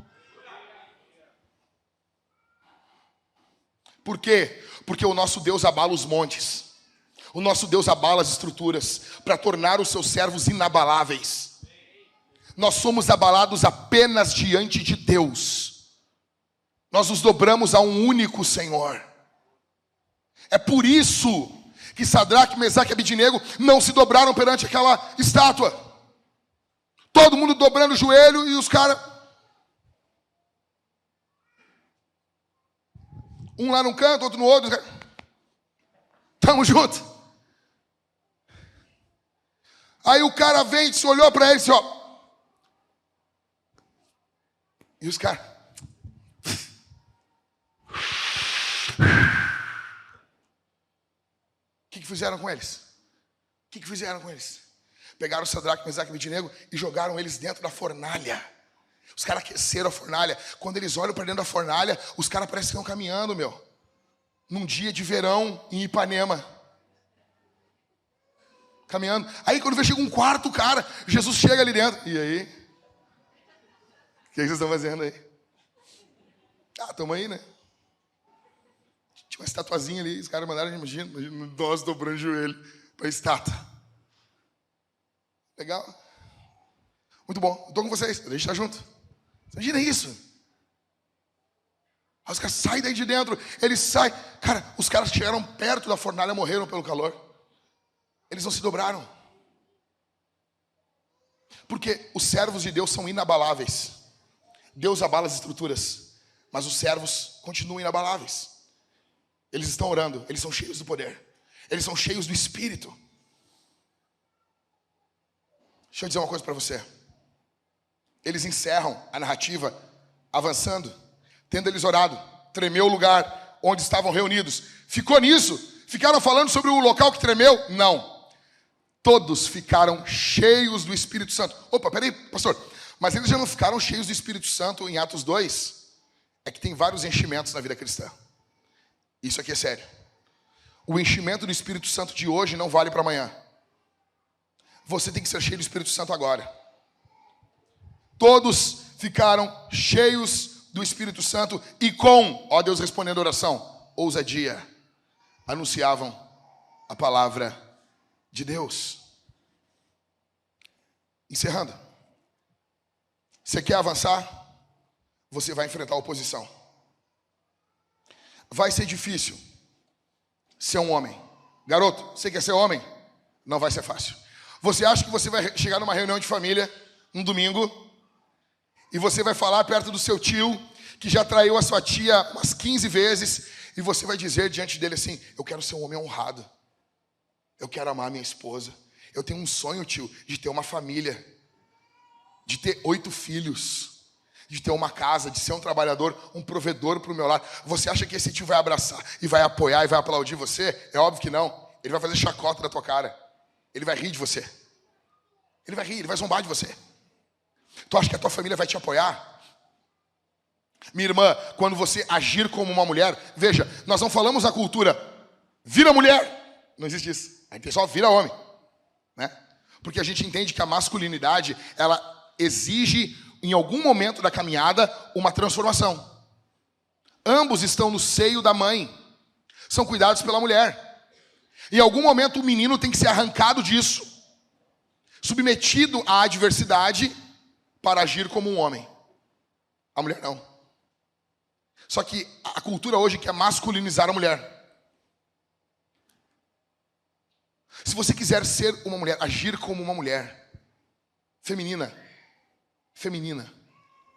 Por quê? Porque o nosso Deus abala os montes. O nosso Deus abala as estruturas para tornar os seus servos inabaláveis. Nós somos abalados apenas diante de Deus. Nós nos dobramos a um único Senhor. É por isso que Sadraque, Mesaque e Abednego não se dobraram perante aquela estátua. Todo mundo dobrando o joelho e os caras... Um lá num canto, outro no outro. Tamo junto. Aí o cara vem e se olhou para ele e disse, ó... E os caras... O que fizeram com eles? O que fizeram com eles? Pegaram Sadraque, Mesaque e Abednego e jogaram eles dentro da fornalha. Os caras aqueceram a fornalha. Quando eles olham para dentro da fornalha, os caras parecem que estão caminhando, meu. Num dia de verão em Ipanema. Caminhando. Aí quando chega um quarto cara, Jesus chega ali dentro. E aí? O que vocês estão fazendo aí? Ah, estamos aí, né? Tinha uma estatuazinha ali, os caras mandaram, imagina nós dobrando o joelho para a estátua. Legal? Muito bom. Estou com vocês. A gente está junto. Imagina isso. Aí os caras saem daí de dentro. Eles saem. Cara, os caras que chegaram perto da fornalha morreram pelo calor. Eles não se dobraram. Porque os servos de Deus são inabaláveis. Deus abala as estruturas, mas os servos continuam inabaláveis. Eles estão orando, eles são cheios do poder. Eles são cheios do Espírito. Deixa eu dizer uma coisa para você. Eles encerram a narrativa avançando. Tendo eles orado, tremeu o lugar onde estavam reunidos. Ficou nisso? Ficaram falando sobre o local que tremeu? Não. Todos ficaram cheios do Espírito Santo. Opa, peraí, pastor. Mas eles já não ficaram cheios do Espírito Santo em Atos 2? É que tem vários enchimentos na vida cristã. Isso aqui é sério. O enchimento do Espírito Santo de hoje não vale para amanhã. Você tem que ser cheio do Espírito Santo agora. Todos ficaram cheios do Espírito Santo e com, ó Deus respondendo a oração, ousadia, anunciavam a palavra de Deus. Encerrando. Você quer avançar? Você vai enfrentar a oposição. Vai ser difícil ser um homem. Garoto, você quer ser homem? Não vai ser fácil. Você acha que você vai chegar numa reunião de família, um domingo, e você vai falar perto do seu tio, que já traiu a sua tia umas 15 vezes, e você vai dizer diante dele assim, eu quero ser um homem honrado. Eu quero amar minha esposa. Eu tenho um sonho, tio, de ter uma família, de ter 8 filhos, de ter uma casa, de ser um trabalhador, um provedor para o meu lar. Você acha que esse tio vai abraçar e vai apoiar e vai aplaudir você? É óbvio que não. Ele vai fazer chacota da tua cara. Ele vai rir de você. Ele vai rir, ele vai zombar de você. Tu acha que a tua família vai te apoiar? Minha irmã, quando você agir como uma mulher, veja, nós não falamos a cultura, vira mulher. Não existe isso. A gente só vira homem, né? Porque a gente entende que a masculinidade, ela exige, em algum momento da caminhada, uma transformação. Ambos estão no seio da mãe. São cuidados pela mulher. Em algum momento o menino tem que ser arrancado disso. Submetido à adversidade para agir como um homem. A mulher não. Só que a cultura hoje quer masculinizar a mulher. Se você quiser ser uma mulher, agir como uma mulher, feminina,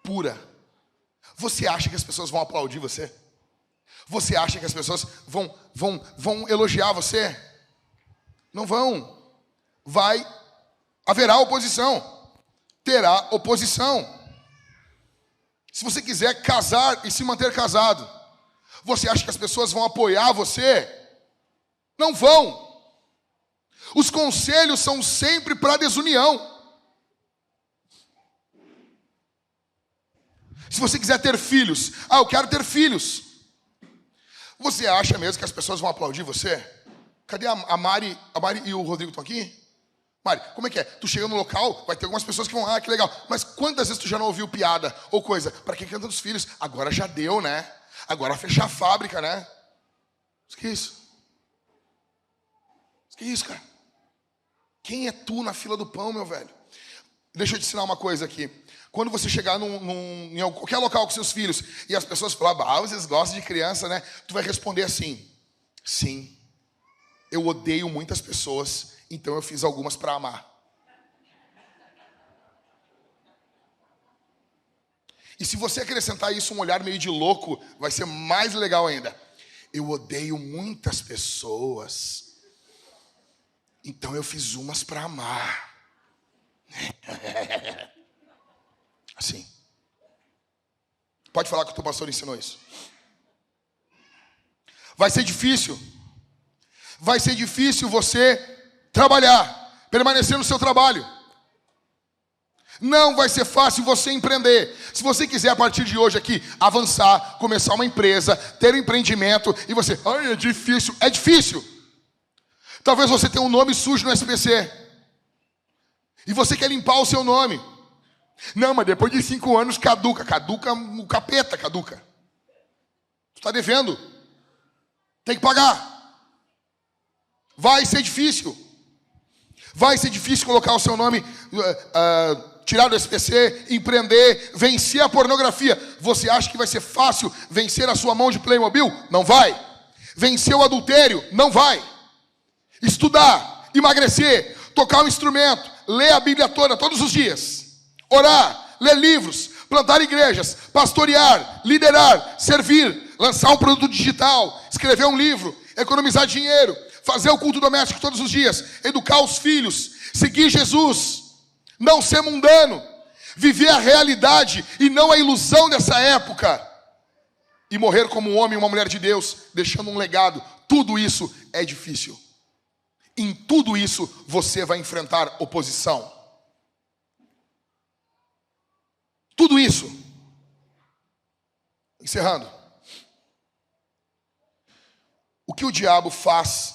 pura, você acha que as pessoas vão aplaudir você? Você acha que as pessoas vão elogiar você? Não vão. Haverá oposição. Terá oposição. Se você quiser casar e se manter casado, você acha que as pessoas vão apoiar você? Não vão. Os conselhos são sempre para desunião. Se você quiser ter filhos, eu quero ter filhos. Você acha mesmo que as pessoas vão aplaudir você? Cadê a Mari e o Rodrigo estão aqui? Mari, como é que é? Tu chega no local, vai ter algumas pessoas que vão, que legal. Mas quantas vezes tu já não ouviu piada ou coisa? Para quem canta dos filhos? Agora já deu, né? Agora fechar a fábrica, né? O que é isso? O que é isso, cara? Quem é tu na fila do pão, meu velho? Deixa eu te ensinar uma coisa aqui. Quando você chegar em qualquer local com seus filhos e as pessoas falam, vocês gostam de criança, né? Tu vai responder assim, sim, eu odeio muitas pessoas, então eu fiz algumas para amar. E se você acrescentar isso um olhar meio de louco, vai ser mais legal ainda. Eu odeio muitas pessoas, então eu fiz umas para amar. Assim. Pode falar que o teu pastor ensinou isso. Vai ser difícil. Vai ser difícil você trabalhar, permanecer no seu trabalho. Não vai ser fácil você empreender. Se você quiser a partir de hoje aqui avançar, começar uma empresa, ter um empreendimento e você, é difícil. É difícil. Talvez você tenha um nome sujo no SPC. E você quer limpar o seu nome. Não, mas depois de 5 anos caduca. Caduca, o capeta caduca. Tu está devendo. Tem que pagar. Vai ser difícil. Vai ser difícil colocar o seu nome, tirar do SPC, empreender, vencer a pornografia. Você acha que vai ser fácil vencer a sua mão de Playmobil? Não vai. Vencer o adultério? Não vai. Estudar, emagrecer, tocar um instrumento, ler a Bíblia toda, todos os dias. Orar, ler livros, plantar igrejas, pastorear, liderar, servir, lançar um produto digital, escrever um livro, economizar dinheiro, fazer o culto doméstico todos os dias, educar os filhos, seguir Jesus, não ser mundano, viver a realidade e não a ilusão dessa época, e morrer como um homem e uma mulher de Deus, deixando um legado. Tudo isso é difícil. Em tudo isso você vai enfrentar oposição. Tudo isso. Encerrando. O que o diabo faz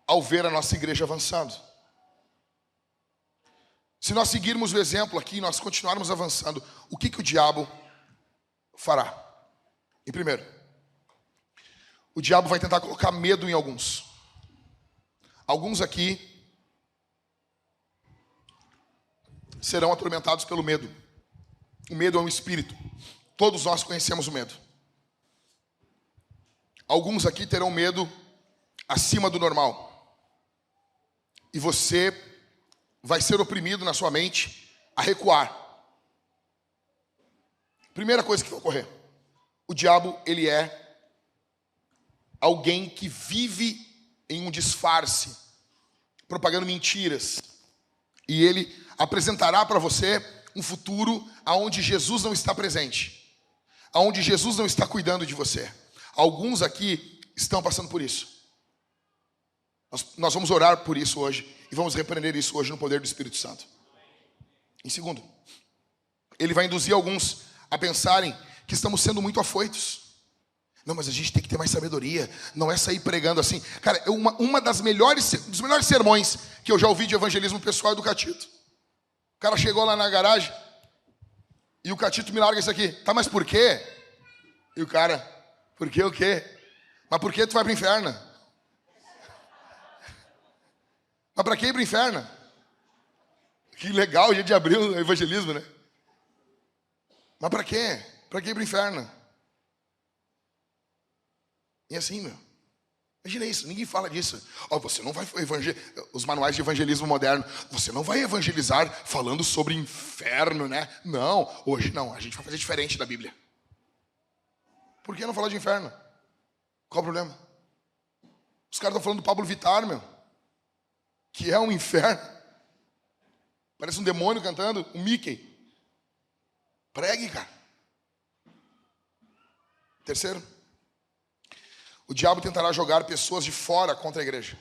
ao ver a nossa igreja avançando? Se nós seguirmos o exemplo aqui, nós continuarmos avançando, o que o diabo fará? Em primeiro, o diabo vai tentar colocar medo em alguns. Alguns aqui serão atormentados pelo medo. O medo é um espírito. Todos nós conhecemos o medo. Alguns aqui terão medo acima do normal. E você vai ser oprimido na sua mente a recuar. Primeira coisa que vai ocorrer. O diabo, ele é alguém que vive em um disfarce, propagando mentiras. E ele apresentará para você um futuro onde Jesus não está presente, onde Jesus não está cuidando de você. Alguns aqui estão passando por isso. Nós vamos orar por isso hoje e vamos repreender isso hoje no poder do Espírito Santo. Em segundo, ele vai induzir alguns a pensarem que estamos sendo muito afoitos. Não, mas a gente tem que ter mais sabedoria. Não é sair pregando assim. Cara, uma dos melhores sermões que eu já ouvi de evangelismo pessoal é do Catito. O cara chegou lá na garagem e o Catito me larga isso aqui. Tá, mas por quê? E o cara, por quê o quê? Mas por que tu vai pro inferno? Mas pra que ir pro inferno? Que legal, dia de abril, o evangelismo, né? Mas pra quê? Pra que ir pro inferno? E assim, meu, imagina isso, ninguém fala disso. Você não vai os manuais de evangelismo moderno, você não vai evangelizar falando sobre inferno, né? Não, hoje não, a gente vai fazer diferente da Bíblia. Por que não falar de inferno? Qual o problema? Os caras estão falando do Pablo Vittar, meu, que é um inferno. Parece um demônio cantando, um Mickey. Pregue, cara. Terceiro, o diabo tentará jogar pessoas de fora contra a igreja.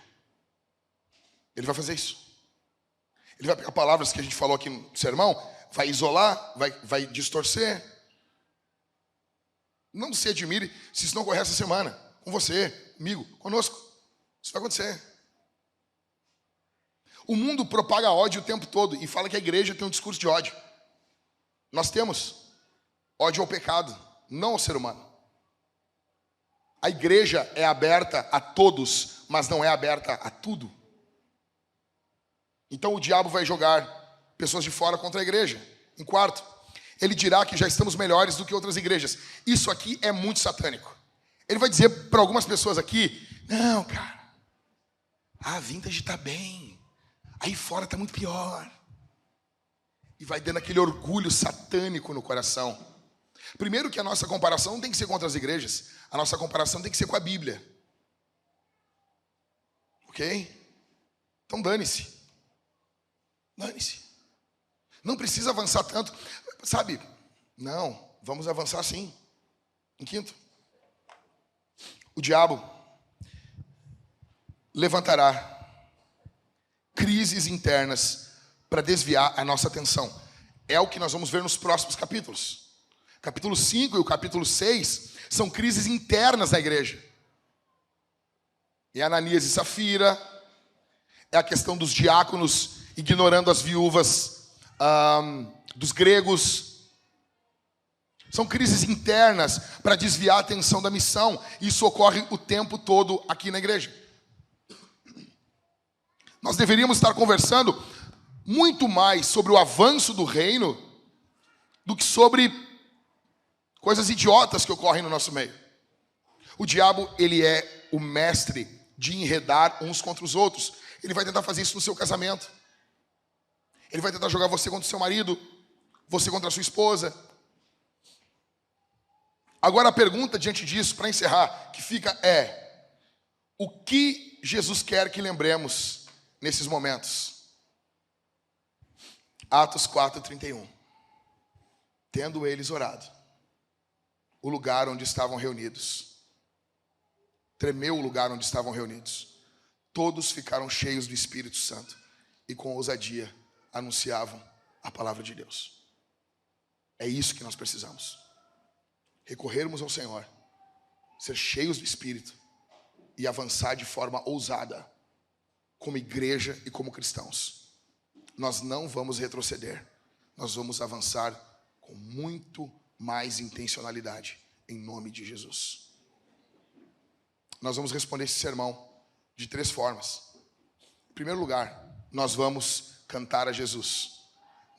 Ele vai fazer isso. Ele vai pegar palavras que a gente falou aqui no sermão, vai isolar, vai distorcer. Não se admire se isso não ocorrer essa semana. Com você, comigo, conosco. Isso vai acontecer. O mundo propaga ódio o tempo todo e fala que a igreja tem um discurso de ódio. Nós temos ódio ao pecado, não ao ser humano. A igreja é aberta a todos, mas não é aberta a tudo. Então o diabo vai jogar pessoas de fora contra a igreja. Em quarto, ele dirá que já estamos melhores do que outras igrejas. Isso aqui é muito satânico. Ele vai dizer para algumas pessoas aqui, não, cara, a Vintage está bem, aí fora está muito pior. E vai dando aquele orgulho satânico no coração. Primeiro que a nossa comparação não tem que ser contra as igrejas. A nossa comparação tem que ser com a Bíblia. Ok? Então dane-se. Dane-se. Não precisa avançar tanto. Sabe? Não, vamos avançar sim. Em quinto, o diabo levantará crises internas para desviar a nossa atenção. É o que nós vamos ver nos próximos capítulos. Capítulo 5 e o capítulo 6 são crises internas da igreja. É Ananias e Safira, é a questão dos diáconos ignorando as viúvas dos gregos. São crises internas para desviar a atenção da missão. Isso ocorre o tempo todo aqui na igreja. Nós deveríamos estar conversando muito mais sobre o avanço do reino do que sobre coisas idiotas que ocorrem no nosso meio. O diabo, ele é o mestre de enredar uns contra os outros. Ele vai tentar fazer isso no seu casamento. Ele vai tentar jogar você contra o seu marido, você contra a sua esposa. Agora a pergunta diante disso, para encerrar, que fica é: o que Jesus quer que lembremos nesses momentos? Atos 4:31. Tendo eles orado, o lugar onde estavam reunidos, tremeu o lugar onde estavam reunidos. Todos ficaram cheios do Espírito Santo e com ousadia anunciavam a palavra de Deus. É isso que nós precisamos. Recorrermos ao Senhor, ser cheios do Espírito e avançar de forma ousada, como igreja e como cristãos. Nós não vamos retroceder, nós vamos avançar com muito mais intencionalidade, em nome de Jesus. Nós vamos responder esse sermão de 3 formas. Em primeiro lugar, nós vamos cantar a Jesus.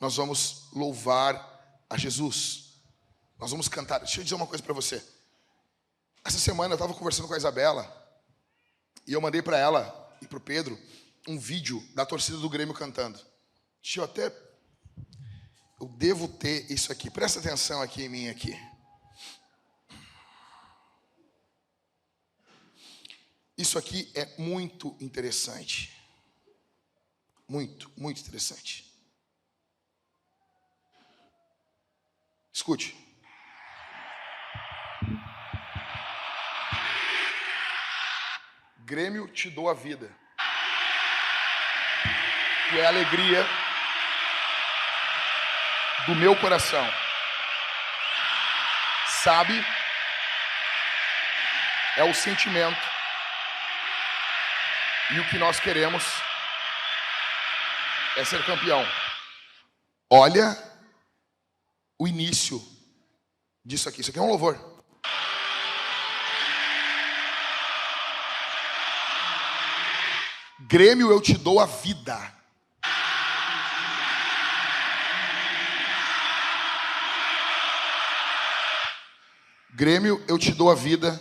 Nós vamos louvar a Jesus. Nós vamos cantar. Deixa eu dizer uma coisa para você. Essa semana eu estava conversando com a Isabela e eu mandei para ela e para o Pedro um vídeo da torcida do Grêmio cantando. Eu devo ter isso aqui. Presta atenção aqui em mim aqui. Isso aqui é muito interessante. Muito, muito interessante. Escute. Grêmio, te dou a vida. Tu é a alegria do meu coração. Sabe? É o sentimento. E o que nós queremos é ser campeão. Olha o início disso aqui. Isso aqui é um louvor. Grêmio, eu te dou a vida. Grêmio, eu te dou a vida.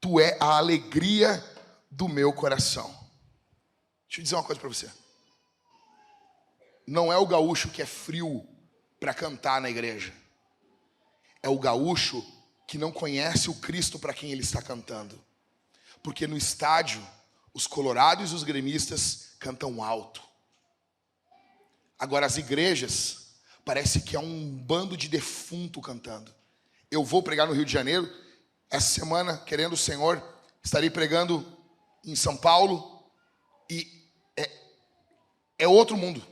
Tu é a alegria do meu coração. Deixa eu dizer uma coisa para você. Não é o gaúcho que é frio para cantar na igreja. É o gaúcho que não conhece o Cristo para quem ele está cantando. Porque no estádio, os colorados e os gremistas cantam alto. Agora as igrejas, parece que é um bando de defunto cantando. Eu vou pregar no Rio de Janeiro. Essa semana, querendo o Senhor, estarei pregando em São Paulo. E é outro mundo.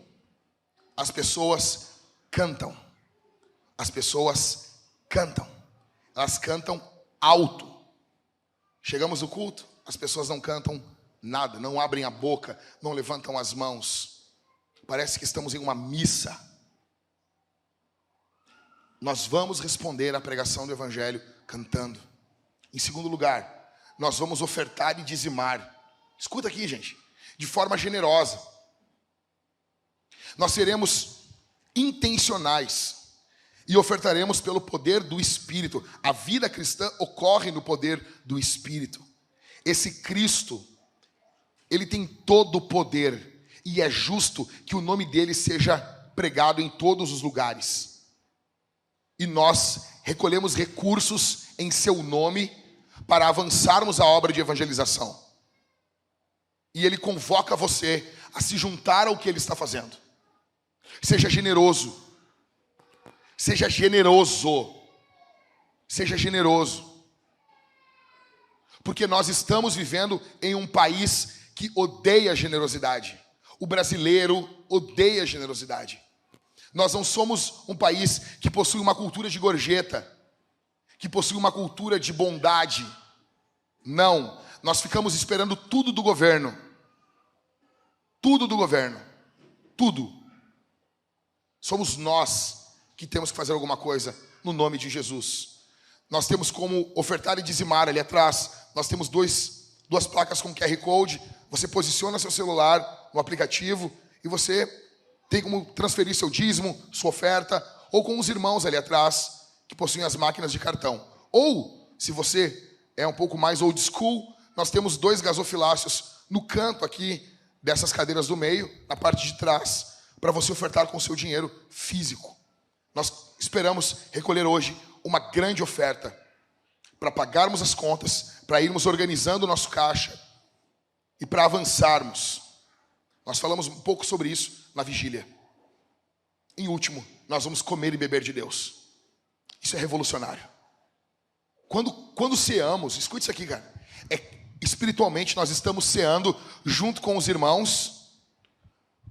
As pessoas cantam. As pessoas cantam. Elas cantam alto. Chegamos no culto, as pessoas não cantam nada, não abrem a boca, não levantam as mãos. Parece que estamos em uma missa. Nós vamos responder à pregação do Evangelho cantando. Em segundo lugar, nós vamos ofertar e dizimar. Escuta aqui, gente, de forma generosa. Nós seremos intencionais e ofertaremos pelo poder do Espírito. A vida cristã ocorre no poder do Espírito. Esse Cristo, ele tem todo o poder e é justo que o nome dele seja pregado em todos os lugares. E nós recolhemos recursos em seu nome para avançarmos a obra de evangelização. E ele convoca você a se juntar ao que ele está fazendo. Seja generoso. Seja generoso. Seja generoso. Porque nós estamos vivendo em um país que odeia a generosidade. O brasileiro odeia a generosidade. Nós não somos um país que possui uma cultura de gorjeta, que possui uma cultura de bondade. Não, nós ficamos esperando tudo do governo. Tudo do governo. Tudo. Somos nós que temos que fazer alguma coisa no nome de Jesus. Nós temos como ofertar e dizimar ali atrás. Nós temos duas placas com QR Code. Você posiciona seu celular no aplicativo e você tem como transferir seu dízimo, sua oferta, ou com os irmãos ali atrás que possuem as máquinas de cartão. Ou, se você é um pouco mais old school, nós temos 2 gasofiláceos no canto aqui dessas cadeiras do meio, na parte de trás, para você ofertar com o seu dinheiro físico. Nós esperamos recolher hoje uma grande oferta para pagarmos as contas, para irmos organizando o nosso caixa e para avançarmos. Nós falamos um pouco sobre isso na vigília. Em último, nós vamos comer e beber de Deus. Isso é revolucionário. Quando ceamos, escute isso aqui, cara. Espiritualmente nós estamos ceando junto com os irmãos,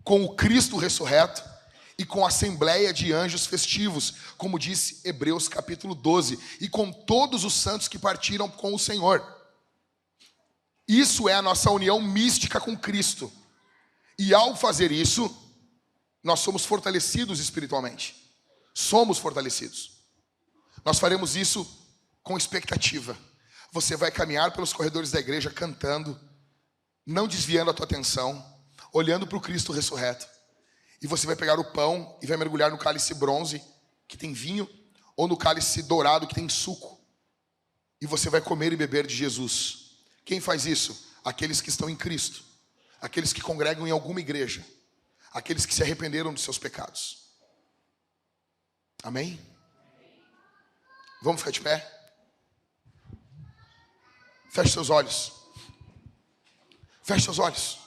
com o Cristo ressurreto e com a assembleia de anjos festivos, como disse Hebreus capítulo 12, e com todos os santos que partiram com o Senhor. Isso é a nossa união mística com Cristo. E ao fazer isso, nós somos fortalecidos espiritualmente. Somos fortalecidos. Nós faremos isso com expectativa. Você vai caminhar pelos corredores da igreja cantando, não desviando a tua atenção, olhando para o Cristo ressurreto. E você vai pegar o pão e vai mergulhar no cálice bronze, que tem vinho, ou no cálice dourado, que tem suco. E você vai comer e beber de Jesus. Quem faz isso? Aqueles que estão em Cristo. Aqueles que congregam em alguma igreja. Aqueles que se arrependeram dos seus pecados. Amém? Vamos ficar de pé? Feche seus olhos. Feche seus olhos.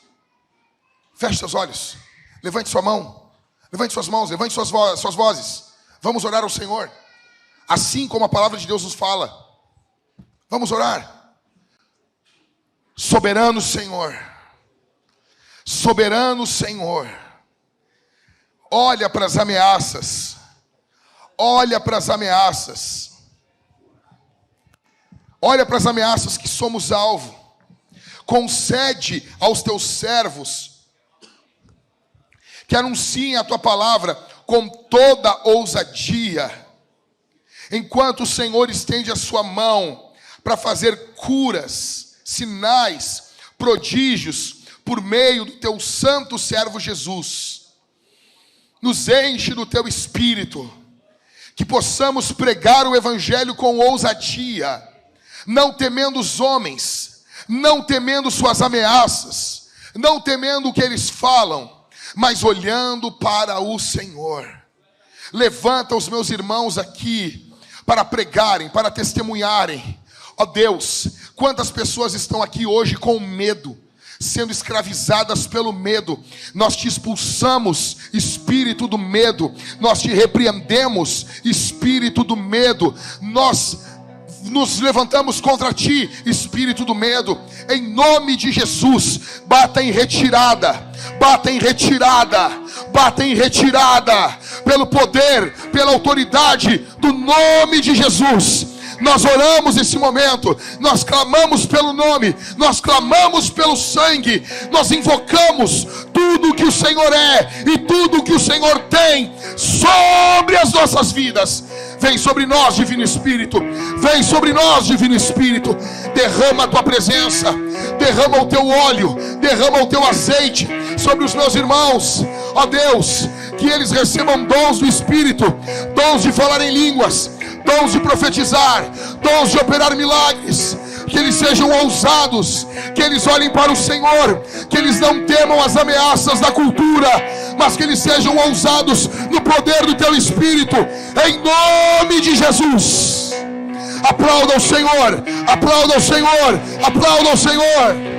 Feche seus olhos. Levante sua mão. Levante suas mãos. Levante suas vozes. Vamos orar ao Senhor. Assim como a palavra de Deus nos fala. Vamos orar. Soberano Senhor. Soberano Senhor. Olha para as ameaças. Olha para as ameaças. Olha para as ameaças que somos alvo. Concede aos teus servos que anunciem a tua palavra com toda ousadia, enquanto o Senhor estende a sua mão para fazer curas, sinais, prodígios, por meio do teu santo servo Jesus. Nos enche do teu espírito, que possamos pregar o evangelho com ousadia, não temendo os homens, não temendo suas ameaças, não temendo o que eles falam, mas olhando para o Senhor. Levanta os meus irmãos aqui para pregarem, para testemunharem. Ó Deus, quantas pessoas estão aqui hoje com medo, sendo escravizadas pelo medo. Nós te expulsamos, espírito do medo. Nós te repreendemos, espírito do medo. Nós nos levantamos contra ti, espírito do medo. Em nome de Jesus, bata em retirada. Bata em retirada. Bata em retirada. Pelo poder, pela autoridade do nome de Jesus. Nós oramos nesse momento, nós clamamos pelo nome, nós clamamos pelo sangue, nós invocamos tudo que o Senhor é e tudo que o Senhor tem sobre as nossas vidas. Vem sobre nós, Divino Espírito, vem sobre nós, Divino Espírito, derrama a tua presença, derrama o teu óleo, derrama o teu azeite sobre os meus irmãos. Ó Deus, que eles recebam dons do Espírito, dons de falar em línguas, dons de profetizar, dons de operar milagres. Que eles sejam ousados, que eles olhem para o Senhor, que eles não temam as ameaças da cultura, mas que eles sejam ousados no poder do teu Espírito, em nome de Jesus. Aplauda o Senhor, aplauda o Senhor, aplauda o Senhor.